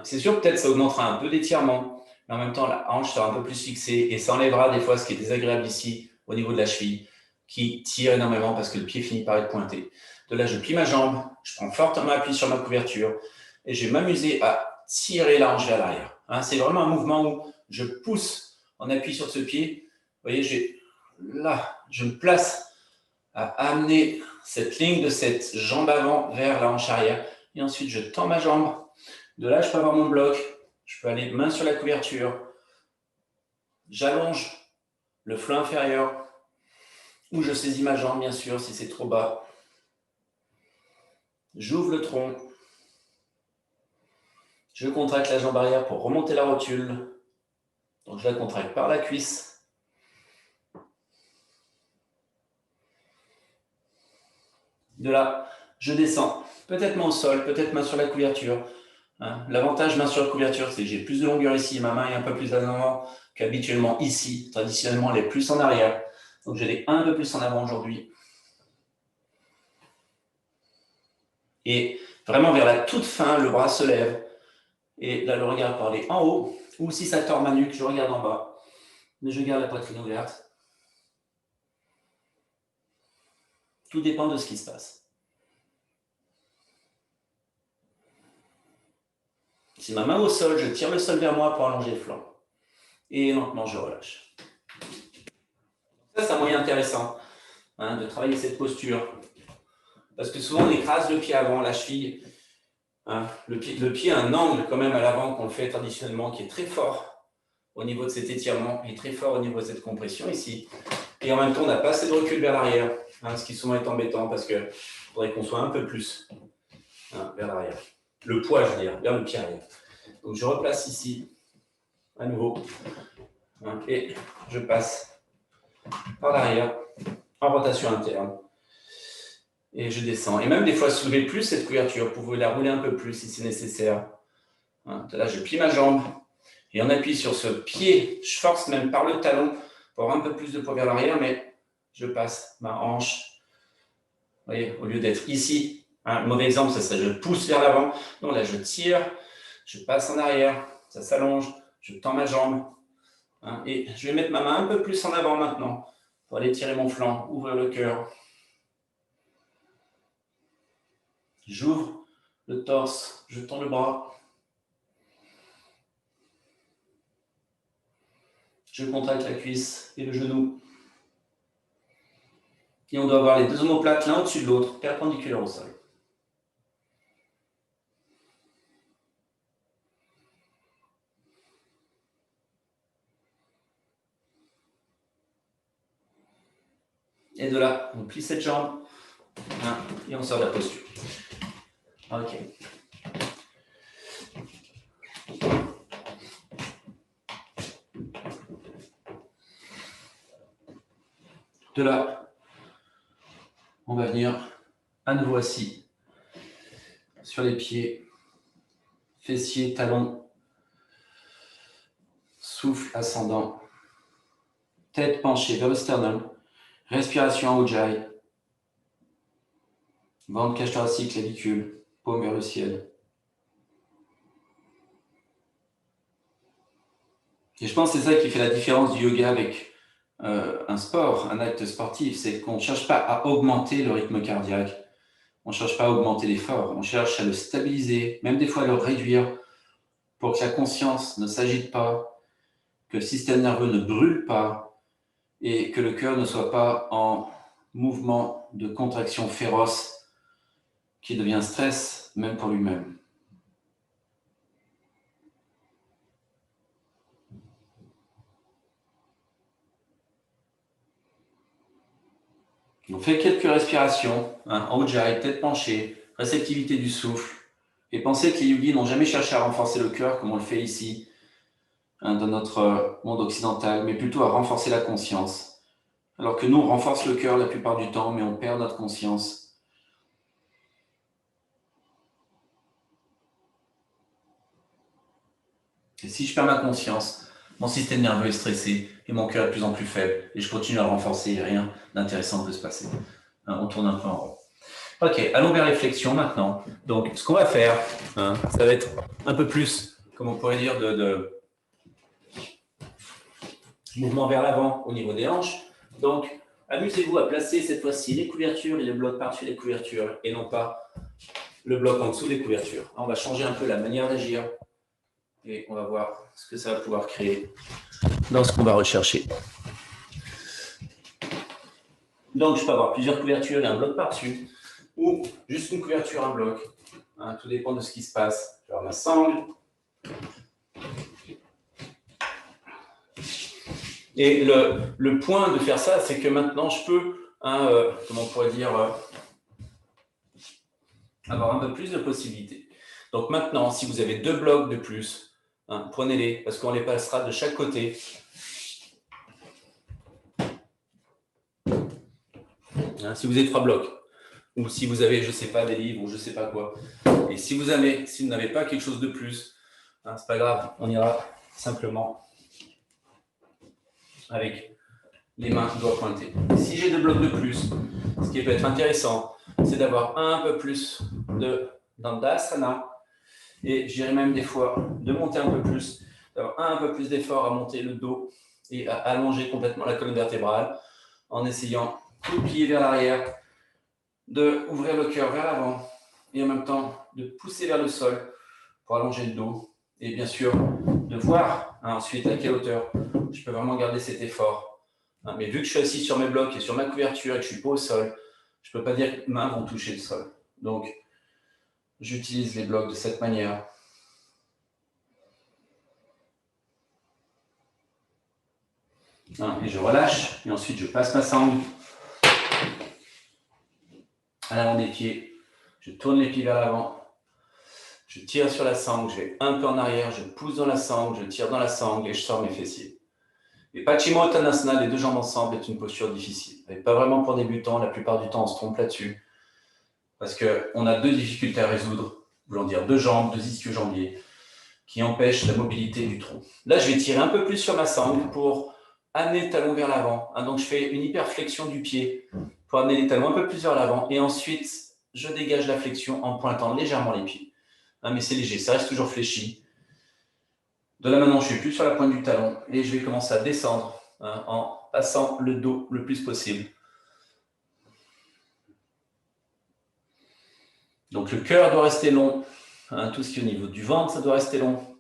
C'est sûr, peut-être ça augmentera un peu d'étirement, mais en même temps, la hanche sera un peu plus fixée et ça enlèvera des fois ce qui est désagréable ici, au niveau de la cheville, qui tire énormément parce que le pied finit par être pointé. De là, je plie ma jambe, je prends fortement appui sur ma couverture et je vais m'amuser à tirer la hanche vers l'arrière. C'est vraiment un mouvement où je pousse en appui sur ce pied. Vous voyez, là, je me place à amener cette ligne de cette jambe avant vers la hanche arrière. Et ensuite, je tends ma jambe. De là, je peux avoir mon bloc. Je peux aller main sur la couverture. J'allonge le flanc inférieur. Ou je saisis ma jambe, bien sûr, si c'est trop bas. J'ouvre le tronc. Je contracte la jambe arrière pour remonter la rotule. Donc, je la contracte par la cuisse. De là, je descends. Peut-être main au sol, peut-être main sur la couverture. L'avantage main sur la couverture, c'est que j'ai plus de longueur ici. Ma main est un peu plus en avant qu'habituellement ici. Traditionnellement, elle est plus en arrière. Donc, je l'ai un peu plus en avant aujourd'hui. Et vraiment, vers la toute fin, le bras se lève. Et là, le regard peut aller en haut. Ou si ça tord ma nuque, je regarde en bas. Mais je garde la poitrine ouverte. Tout dépend de ce qui se passe. Si ma main est au sol, je tire le sol vers moi pour allonger le flanc. Et lentement, je relâche. Ça, c'est un moyen intéressant de travailler cette posture. Parce que souvent, on écrase le pied avant, la cheville. Le pied a un angle quand même à l'avant qu'on le fait traditionnellement qui est très fort au niveau de cet étirement et très fort au niveau de cette compression ici. Et en même temps, on n'a pas assez de recul vers l'arrière, ce qui souvent est embêtant parce qu'il faudrait qu'on soit un peu plus vers l'arrière. Le poids, je veux dire, vers le pied arrière. Donc, je replace ici, à nouveau, et je passe par l'arrière en rotation interne. Et je descends. Et même des fois, soulever plus cette couverture. Vous pouvez la rouler un peu plus si c'est nécessaire. Là, je plie ma jambe. Et on appuie sur ce pied. Je force même par le talon pour avoir un peu plus de poids vers l'arrière, mais je passe ma hanche. Vous voyez, au lieu d'être ici, un mauvais exemple, ça serait je pousse vers l'avant. Non, là, je tire, je passe en arrière, ça s'allonge, je tends ma jambe. Et je vais mettre ma main un peu plus en avant maintenant pour aller tirer mon flanc, ouvrir le cœur. J'ouvre le torse, je tends le bras. Je contracte la cuisse et le genou. Et on doit avoir les deux omoplates l'un au-dessus de l'autre, perpendiculaires au sol. Et de là, on plie cette jambe et on sort de la posture. Ok. De là, on va venir à nouveau assis sur les pieds, fessiers, talons, souffle ascendant, tête penchée vers le sternum, respiration en Ujjayi, ventre, cage thoracique, clavicule, paume vers le ciel. Et je pense que c'est ça qui fait la différence du yoga avec un sport, un acte sportif, c'est qu'on ne cherche pas à augmenter le rythme cardiaque, on ne cherche pas à augmenter l'effort, on cherche à le stabiliser, même des fois à le réduire pour que la conscience ne s'agite pas, que le système nerveux ne brûle pas et que le cœur ne soit pas en mouvement de contraction féroce qui devient stress même pour lui-même. On fait quelques respirations, en Ujjayi, tête penchée, réceptivité du souffle. Et pensez que les yogis n'ont jamais cherché à renforcer le cœur comme on le fait ici, dans notre monde occidental, mais plutôt à renforcer la conscience. Alors que nous, on renforce le cœur la plupart du temps, mais on perd notre conscience. Et si je perds ma conscience, mon système nerveux est stressé et mon cœur est de plus en plus faible. Et je continue à le renforcer et rien d'intéressant ne peut se passer. On tourne un peu en rond. Ok, allons vers les flexions maintenant. Donc, ce qu'on va faire, ça va être un peu plus, comme on pourrait dire, de mouvement vers l'avant au niveau des hanches. Donc, amusez-vous à placer cette fois-ci les couvertures et le bloc par-dessus les couvertures et non pas le bloc en dessous des couvertures. On va changer un peu la manière d'agir et on va voir ce que ça va pouvoir créer dans ce qu'on va rechercher. Donc, je peux avoir plusieurs couvertures et un bloc par-dessus ou juste une couverture, un bloc. Tout dépend de ce qui se passe. Je vais avoir ma sangle. Et le point de faire ça, c'est que maintenant, je peux, comment on pourrait dire, avoir un peu plus de possibilités. Donc maintenant, si vous avez deux blocs de plus, prenez-les, parce qu'on les passera de chaque côté. Si vous avez trois blocs, ou si vous avez, je ne sais pas, des livres, ou je ne sais pas quoi, et si vous n'avez pas quelque chose de plus, c'est pas grave, on ira simplement avec les mains doigts pointés. Si j'ai deux blocs de plus, ce qui peut être intéressant, c'est d'avoir un peu plus d'Andasana, et j'irai même des fois de monter un peu plus, d'avoir un peu plus d'effort à monter le dos et à allonger complètement la colonne vertébrale en essayant de plier vers l'arrière, d'ouvrir le cœur vers l'avant et en même temps de pousser vers le sol pour allonger le dos et bien sûr de voir ensuite à quelle hauteur je peux vraiment garder cet effort. Mais vu que je suis assis sur mes blocs et sur ma couverture et que je ne suis pas au sol, je ne peux pas dire que mes mains vont toucher le sol. Donc, j'utilise les blocs de cette manière. Et je relâche, et ensuite je passe ma sangle à l'avant des pieds. Je tourne les pieds vers l'avant. Je tire sur la sangle, je vais un peu en arrière, je pousse dans la sangle, je tire dans la sangle et je sors mes fessiers. Et Paschimottanasana, les deux jambes ensemble, est une posture difficile. Et pas vraiment pour débutants, la plupart du temps on se trompe là-dessus. parce qu'on a deux difficultés à résoudre, voulant dire deux jambes, deux ischio-jambiers, qui empêchent la mobilité du tronc. Là, je vais tirer un peu plus sur ma sangle pour amener le talon vers l'avant. Donc, je fais une hyperflexion du pied pour amener les talons un peu plus vers l'avant. Et ensuite, je dégage la flexion en pointant légèrement les pieds. Mais c'est léger, ça reste toujours fléchi. De là maintenant, je suis plus sur la pointe du talon et je vais commencer à descendre en passant le dos le plus possible. Donc, le cœur doit rester long. Tout ce qui est au niveau du ventre, ça doit rester long.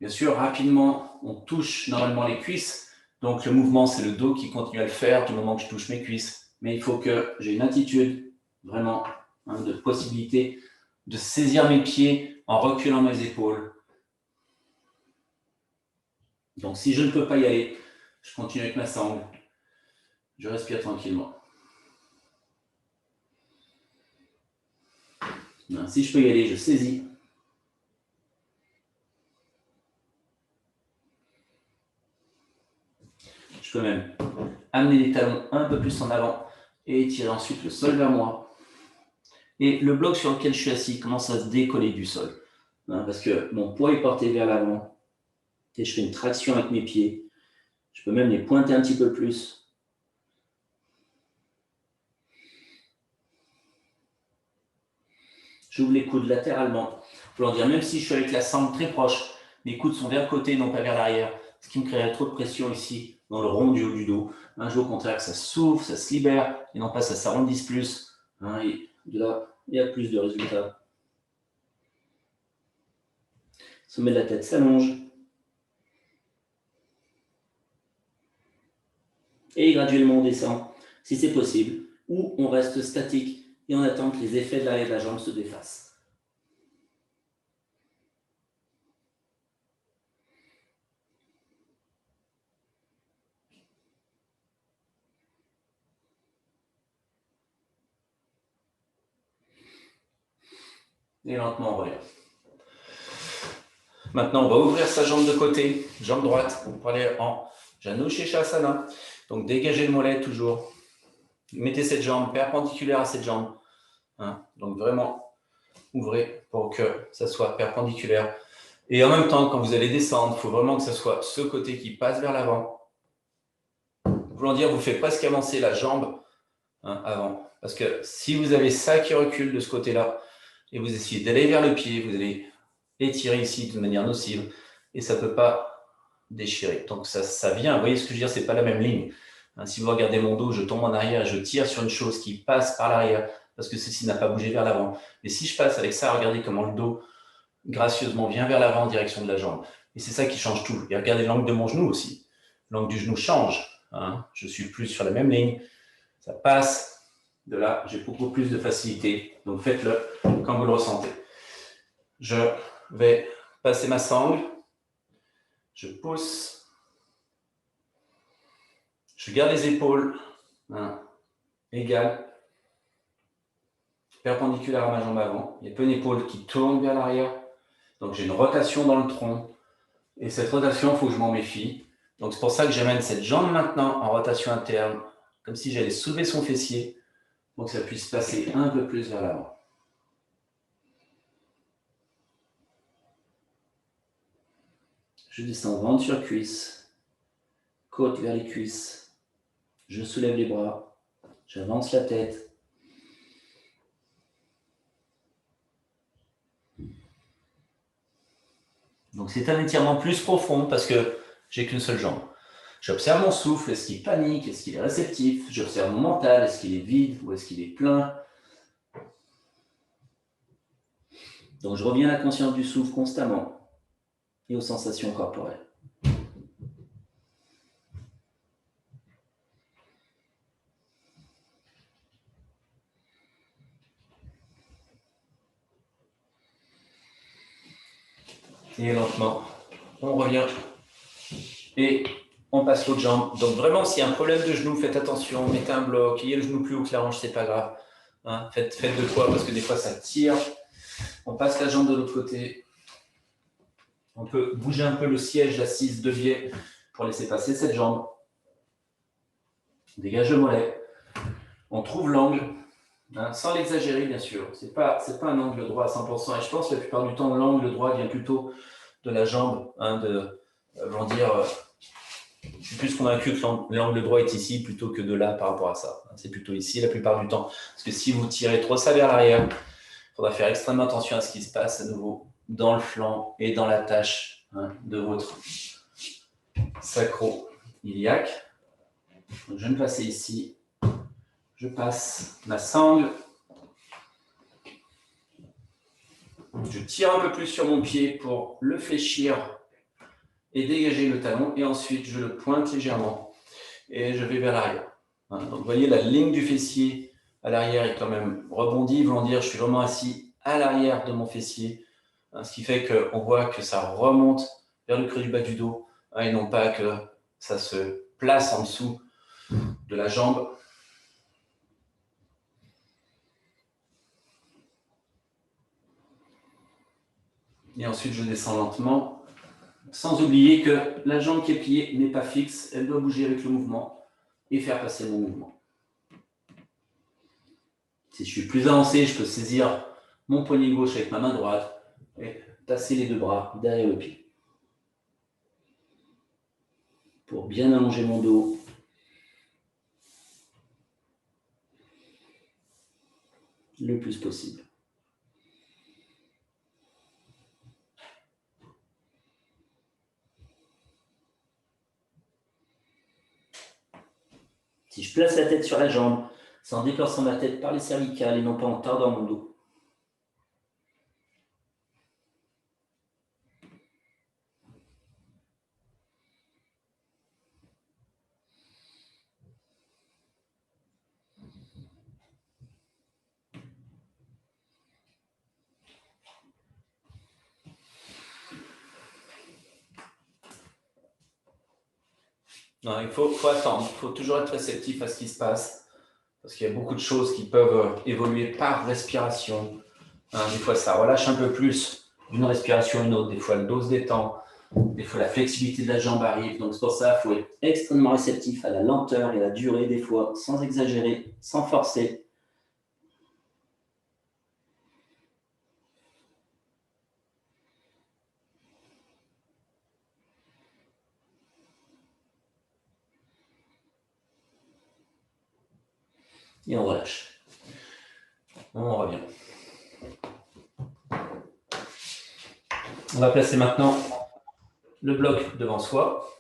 Bien sûr, rapidement, on touche normalement les cuisses. Donc, le mouvement, c'est le dos qui continue à le faire du moment que je touche mes cuisses. Mais il faut que j'ai une attitude vraiment de possibilité de saisir mes pieds en reculant mes épaules. Donc, si je ne peux pas y aller, je continue avec ma sangle. Je respire tranquillement. Si je peux y aller, je saisis. Je peux même amener les talons un peu plus en avant et tirer ensuite le sol vers moi. Et le bloc sur lequel je suis assis commence à se décoller du sol. Parce que mon poids est porté vers l'avant. Et je fais une traction avec mes pieds. Je peux même les pointer un petit peu plus. J'ouvre les coudes latéralement. Voulant dire, même si je suis avec la sangle très proche, mes coudes sont vers le côté, non pas vers l'arrière. Ce qui me créerait trop de pression ici, dans le rond du haut du dos. Je veux au contraire que ça s'ouvre, ça se libère, et non pas ça s'arrondisse plus. Et de là, il y a plus de résultats. Sommet de la tête s'allonge. Et graduellement on descend, si c'est possible, ou on reste statique et on attend que les effets de l'arrière de la jambe se défassent. Et lentement, on revient. Maintenant, on va ouvrir sa jambe de côté, jambe droite, pour aller en Janushirasana. Donc, dégagez le mollet toujours. Mettez cette jambe perpendiculaire à cette jambe. Donc, vraiment, ouvrez pour que ça soit perpendiculaire. Et en même temps, quand vous allez descendre, il faut vraiment que ce soit ce côté qui passe vers l'avant. Voulant dire, vous faites presque avancer la jambe avant. Parce que si vous avez ça qui recule de ce côté-là, et vous essayez d'aller vers le pied, vous allez étirer ici de manière nocive, et ça ne peut pas déchirer. Donc ça vient, vous voyez ce que je veux dire, ce n'est pas la même ligne. Si vous regardez mon dos, je tombe en arrière et je tire sur une chose qui passe par l'arrière, parce que ceci n'a pas bougé vers l'avant. Mais si je passe avec ça, regardez comment le dos, gracieusement, vient vers l'avant en direction de la jambe. Et c'est ça qui change tout. Et regardez l'angle de mon genou aussi. L'angle du genou change. Je suis plus sur la même ligne. Ça passe. De là, j'ai beaucoup plus de facilité. Donc, faites-le quand vous le ressentez. Je vais passer ma sangle. Je pousse. Je garde les épaules égales, perpendiculaires à ma jambe avant. Il y a peu d'épaule qui tourne vers l'arrière. Donc, j'ai une rotation dans le tronc. Et cette rotation, il faut que je m'en méfie. Donc, c'est pour ça que j'amène cette jambe maintenant en rotation interne, comme si j'allais soulever son fessier. Donc, ça puisse passer un peu plus vers l'avant. Je descends ventre sur cuisse, côte vers les cuisses. Je soulève les bras, j'avance la tête. Donc, c'est un étirement plus profond parce que j'ai qu'une seule jambe. J'observe mon souffle, est-ce qu'il panique, est-ce qu'il est réceptif? J'observe mon mental, est-ce qu'il est vide ou est-ce qu'il est plein? Donc, je reviens à la conscience du souffle constamment et aux sensations corporelles. Et lentement, on revient et on passe l'autre jambe. Donc vraiment, s'il y a un problème de genou, faites attention, mettez un bloc, ayez le genou plus haut que la hanche, c'est pas grave. Faites deux fois parce que des fois ça tire. On passe la jambe de l'autre côté. On peut bouger un peu le siège, l'assise de biais pour laisser passer cette jambe. On dégage le mollet. On trouve l'angle. hein, sans l'exagérer, bien sûr. Ce n'est pas un angle droit à 100%. Et je pense que la plupart du temps, l'angle droit vient plutôt de la jambe, hein, je suis plus convaincu que l'angle droit est ici plutôt que de là par rapport à ça. C'est plutôt ici la plupart du temps. Parce que si vous tirez trop ça vers l'arrière, il faudra faire extrêmement attention à ce qui se passe à nouveau dans le flanc et dans la tâche, hein, de votre sacro-iliaque. Je vais me placer ici. Je passe ma sangle. Je tire un peu plus sur mon pied pour le fléchir et dégager le talon. Et ensuite, je le pointe légèrement et je vais vers l'arrière. Donc, vous voyez, la ligne du fessier à l'arrière est quand même rebondie. Voulant dire, je suis vraiment assis à l'arrière de mon fessier. Ce qui fait qu'on voit que ça remonte vers le creux du bas du dos, et non pas que ça se place en dessous de la jambe. Et ensuite, je descends lentement, sans oublier que la jambe qui est pliée n'est pas fixe, elle doit bouger avec le mouvement et faire passer mon mouvement. Si je suis plus avancé, je peux saisir mon poignet gauche avec ma main droite et tasser les deux bras derrière le pied. Pour bien allonger mon dos. Le plus possible. Si je place la tête sur la jambe, c'est en déplaçant ma tête par les cervicales et non pas en tordant mon dos. Non, il faut attendre, il faut toujours être réceptif à ce qui se passe, parce qu'il y a beaucoup de choses qui peuvent évoluer par respiration. Des fois, ça relâche un peu plus d'une respiration à une autre, des fois le dos se détend, des fois la flexibilité de la jambe arrive. Donc c'est pour ça qu'il faut être extrêmement réceptif à la lenteur et à la durée des fois, sans exagérer, sans forcer. Et on relâche. On revient. On va placer maintenant le bloc devant soi.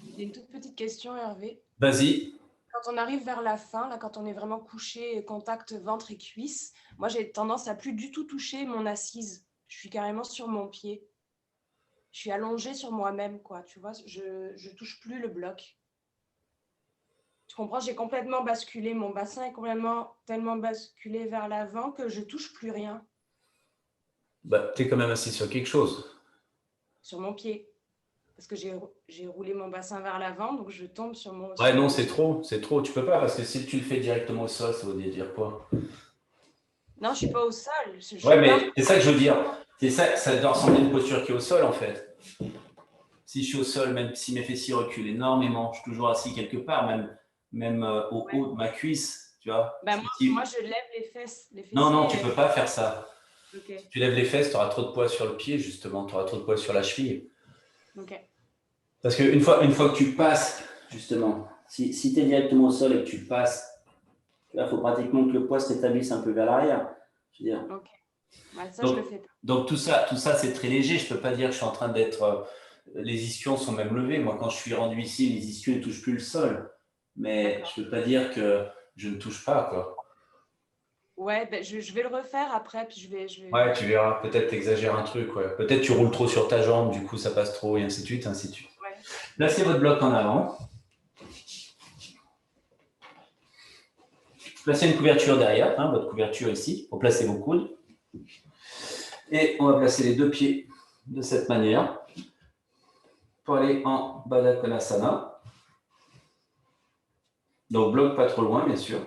Il y a une toute petite question, Hervé. Vas-y. Quand on arrive vers la fin, là, quand on est vraiment couché, contact ventre et cuisse, moi j'ai tendance à plus du tout toucher mon assise. Je suis carrément sur mon pied. Je suis allongée sur moi-même, quoi. Tu vois, je touche plus le bloc. Tu comprends? J'ai complètement basculé. Mon bassin est tellement basculé vers l'avant que je touche plus rien. Bah, tu es quand même assis sur quelque chose. Sur mon pied. Parce que j'ai roulé mon bassin vers l'avant, donc je tombe sur mon... Ouais, non, c'est trop. Tu peux pas, parce que si tu le fais directement au sol, ça veut dire quoi? Non, je ne suis pas au sol. Ouais, mais c'est ça que je veux dire. C'est ça, ça doit ressembler à une posture qui est au sol, en fait. Si je suis au sol, même si mes fessiers reculent énormément, je suis toujours assis quelque part, même au haut de ma cuisse, tu vois. Bah moi, je lève les fesses. Non, tu ne peux pas faire ça. Okay. Tu lèves les fesses, tu auras trop de poids sur le pied, justement. Tu auras trop de poids sur la cheville. Ok. Parce qu'une fois que tu passes, justement, si tu es directement au sol et que tu passes, il faut pratiquement que le poids s'établisse un peu vers l'arrière. Je veux dire. Ok. Ouais, ça, je le fais pas. Donc, tout ça c'est très léger. Je ne peux pas dire que je suis en train d'être... les ischions sont même levés. Moi, quand je suis rendu ici, les ischions ne touchent plus le sol. Mais je ne peux pas dire que je ne touche pas, quoi. Ouais, ben, je vais le refaire après, puis je vais... Ouais, tu verras. Peut-être t'exagères un truc, ouais. Peut-être tu roules trop sur ta jambe, du coup, ça passe trop, et ainsi de suite, ainsi de suite. Ouais. Placez votre bloc en avant. Placez une couverture derrière, votre couverture ici, pour placer vos coudes. Et on va placer les deux pieds de cette manière pour aller en Baddha Konasana. Donc, bloc pas trop loin, bien sûr.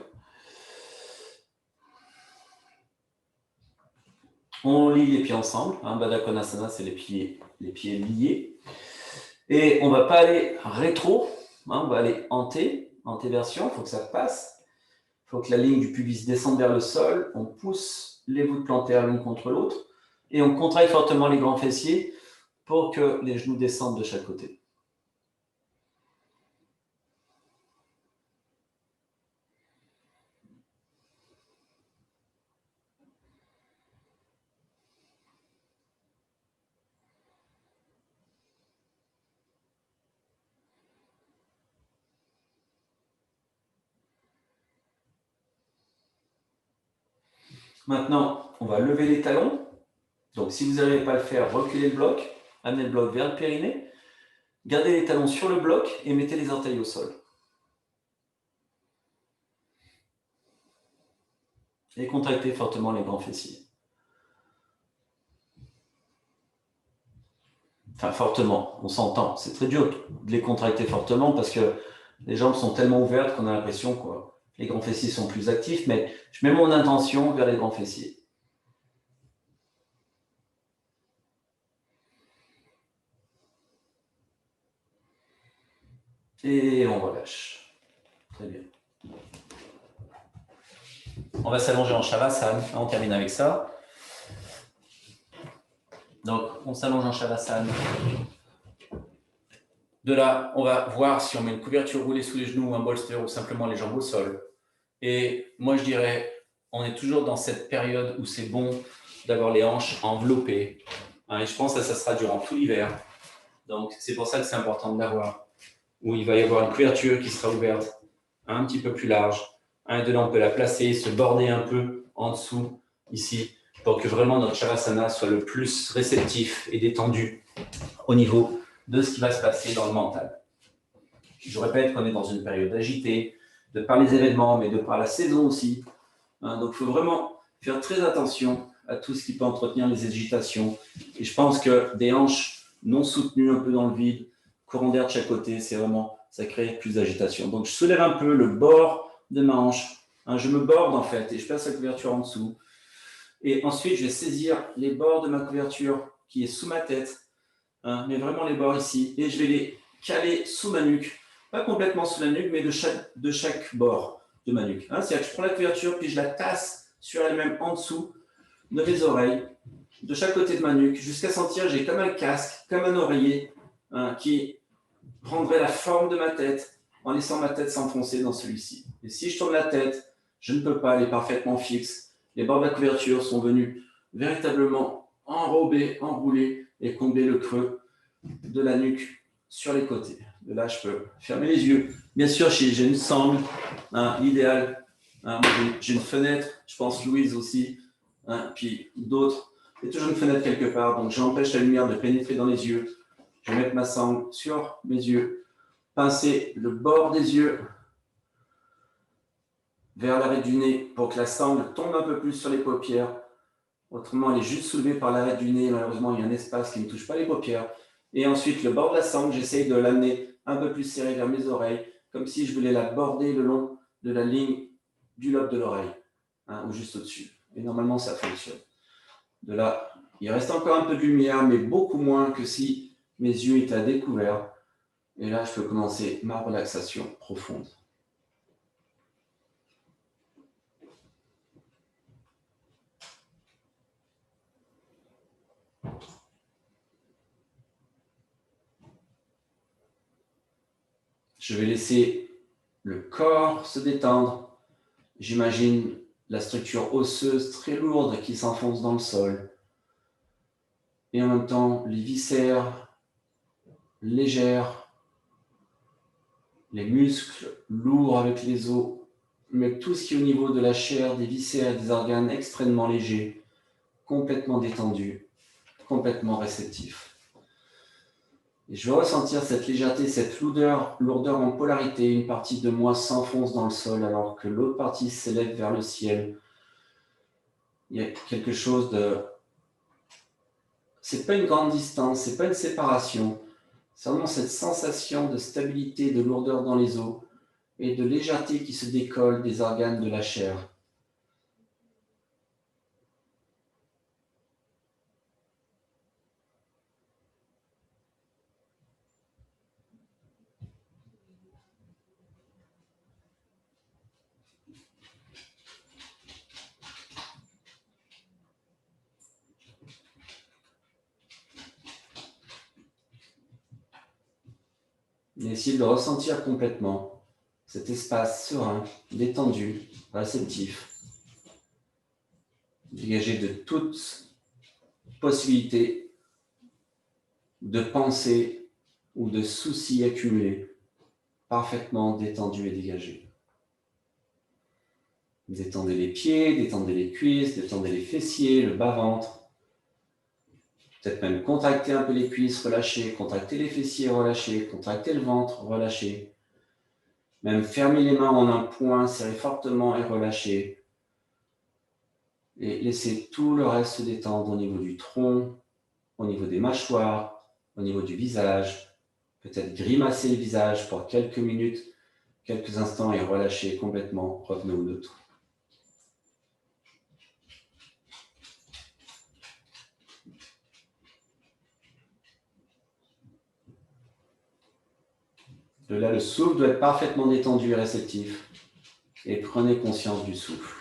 On lie les pieds ensemble. Baddha Konasana, c'est les pieds liés. Et on ne va pas aller rétro, on va aller antéversion, il faut que ça passe. Il faut que la ligne du pubis descende vers le sol. On pousse les voûtes plantaires l'une contre l'autre et on contracte fortement les grands fessiers pour que les genoux descendent de chaque côté. Maintenant, on va lever les talons. Donc, si vous n'arrivez pas à le faire, reculez le bloc, amenez le bloc vers le périnée, gardez les talons sur le bloc et mettez les orteils au sol. Et contractez fortement les grands fessiers. Enfin, fortement, on s'entend. C'est très dur de les contracter fortement parce que les jambes sont tellement ouvertes qu'on a l'impression que les grands fessiers sont plus actifs, mais je mets mon intention vers les grands fessiers. Et on relâche. Très bien. On va s'allonger en Shavasana. On termine avec ça. Donc, on s'allonge en Shavasana. De là, on va voir si on met une couverture roulée sous les genoux, un bolster ou simplement les jambes au sol. Et moi, je dirais, on est toujours dans cette période où c'est bon d'avoir les hanches enveloppées. Et je pense que ça sera durant tout l'hiver. Donc, c'est pour ça que c'est important de l'avoir. Où il va y avoir une couverture qui sera ouverte un petit peu plus large. Et de là, on peut la placer, se border un peu en dessous, ici, pour que vraiment notre Shavasana soit le plus réceptif et détendu au niveau de ce qui va se passer dans le mental. Je répète qu'on est dans une période agitée, de par les événements, mais de par la saison aussi. Donc, il faut vraiment faire très attention à tout ce qui peut entretenir les agitations. Et je pense que des hanches non soutenues un peu dans le vide, courant d'air de chaque côté, c'est vraiment, ça crée plus d'agitation. Donc, je soulève un peu le bord de ma hanche. Je me borde en fait et je passe la couverture en dessous. Et ensuite, je vais saisir les bords de ma couverture qui est sous ma tête, mais vraiment les bords ici. Et je vais les caler sous ma nuque. Pas complètement sous la nuque, mais de chaque bord de ma nuque. C'est-à-dire que je prends la couverture, puis je la tasse sur elle-même en dessous de mes oreilles, de chaque côté de ma nuque, jusqu'à sentir, j'ai comme un casque, comme un oreiller, qui prendrait la forme de ma tête en laissant ma tête s'enfoncer dans celui-ci. Et si je tourne la tête, je ne peux pas, elle est parfaitement fixe. Les bords de la couverture sont venus véritablement enrober, enrouler et combler le creux de la nuque sur les côtés. De là, je peux fermer les yeux. Bien sûr, j'ai une sangle, l'idéal. J'ai une fenêtre, je pense Louise aussi, puis d'autres. Il y a toujours une fenêtre quelque part, donc j'empêche la lumière de pénétrer dans les yeux. Je vais mettre ma sangle sur mes yeux, pincer le bord des yeux vers l'arrêt du nez pour que la sangle tombe un peu plus sur les paupières. Autrement, elle est juste soulevée par l'arrêt du nez. Malheureusement, il y a un espace qui ne touche pas les paupières. Et ensuite, le bord de la sangle, j'essaye de l'amener un peu plus serré vers mes oreilles, comme si je voulais la border le long de la ligne du lobe de l'oreille, ou juste au-dessus. Et normalement, ça fonctionne. De là, il reste encore un peu de lumière, mais beaucoup moins que si mes yeux étaient à découvert. Et là, je peux commencer ma relaxation profonde. Je vais laisser le corps se détendre. J'imagine la structure osseuse très lourde qui s'enfonce dans le sol. Et en même temps, les viscères légères, les muscles lourds avec les os, mais tout ce qui est au niveau de la chair, des viscères et des organes extrêmement légers, complètement détendus, complètement réceptifs. Et je vais ressentir cette légèreté, cette lourdeur en polarité. Une partie de moi s'enfonce dans le sol alors que l'autre partie s'élève vers le ciel. Il y a quelque chose de... C'est pas une grande distance, c'est pas une séparation. C'est vraiment cette sensation de stabilité, de lourdeur dans les os et de légèreté qui se décolle des organes de la chair. Et essayez de le ressentir complètement, cet espace serein, détendu, réceptif, dégagé de toute possibilité de pensée ou de soucis accumulés, parfaitement détendu et dégagé. Détendez les pieds, détendez les cuisses, détendez les fessiers, le bas-ventre. Peut-être même contracter un peu les cuisses, relâcher, contracter les fessiers, relâcher, contracter le ventre, relâcher. Même fermer les mains en un point, serrer fortement et relâcher. Et laisser tout le reste se détendre au niveau du tronc, au niveau des mâchoires, au niveau du visage. Peut-être grimacer le visage pour quelques minutes, quelques instants et relâcher complètement. Revenez au neutre. De là, le souffle doit être parfaitement détendu et réceptif. Et prenez conscience du souffle.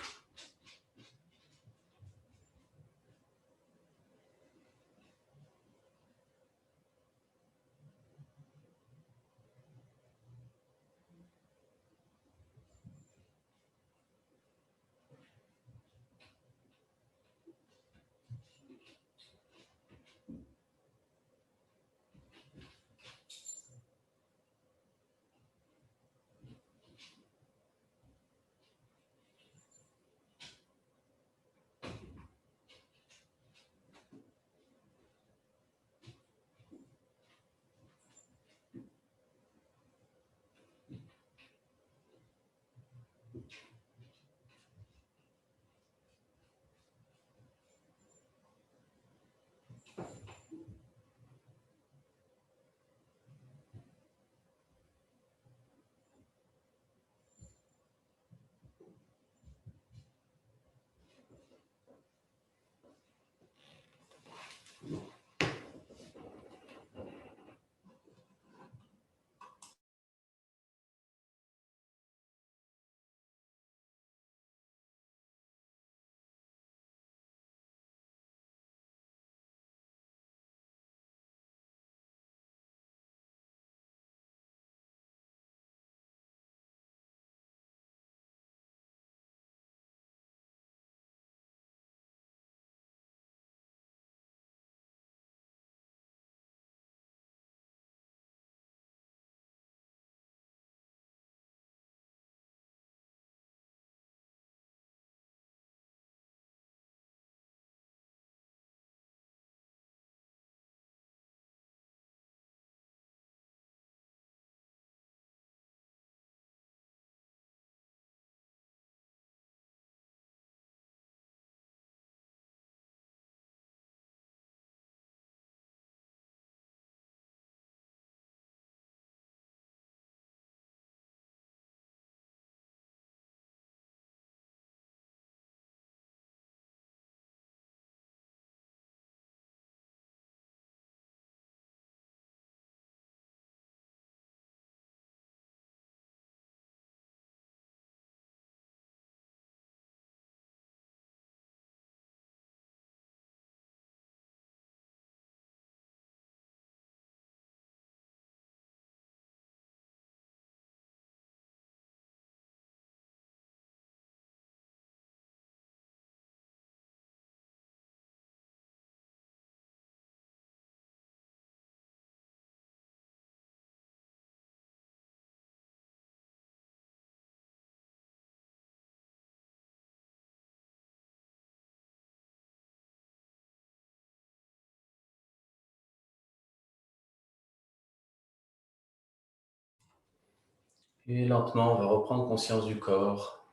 Et lentement, on va reprendre conscience du corps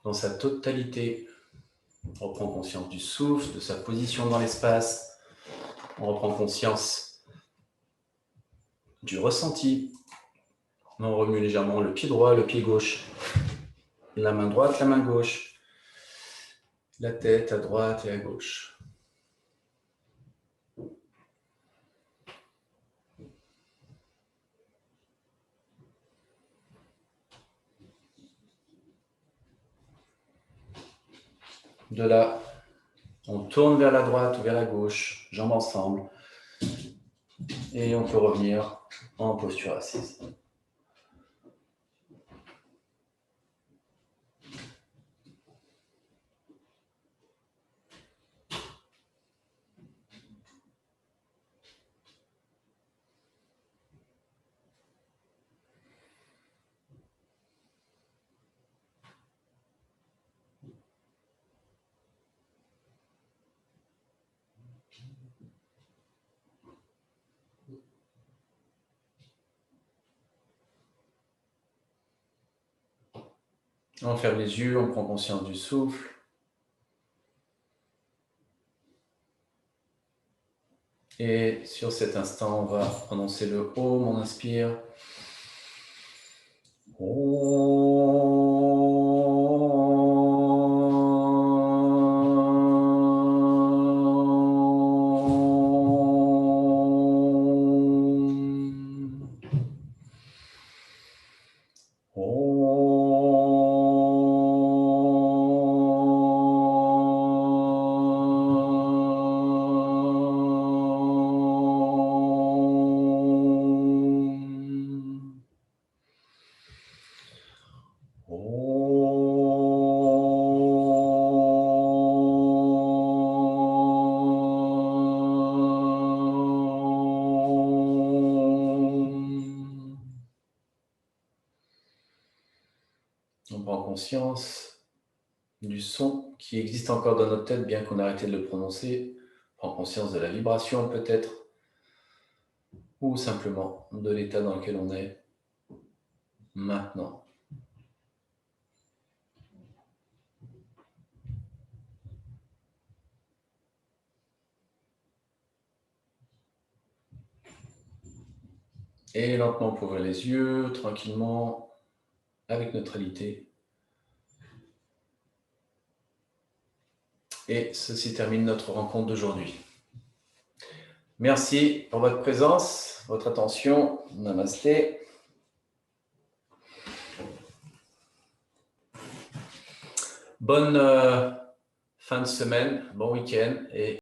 dans sa totalité. On reprend conscience du souffle, de sa position dans l'espace. On reprend conscience du ressenti. On remue légèrement le pied droit, le pied gauche. La main droite, la main gauche. La tête à droite et à gauche. De là, on tourne vers la gauche, jambes ensemble. Et on peut revenir en posture assise. On ferme les yeux, on prend conscience du souffle. Et sur cet instant, on va prononcer le Om, on inspire. On prend conscience du son qui existe encore dans notre tête, bien qu'on ait arrêté de le prononcer. On prend conscience de la vibration peut-être, ou simplement de l'état dans lequel on est maintenant. Et lentement, on peut ouvrir les yeux, tranquillement, avec neutralité. Et ceci termine notre rencontre d'aujourd'hui. Merci pour votre présence, votre attention. Namasté. Bonne fin de semaine, bon week-end et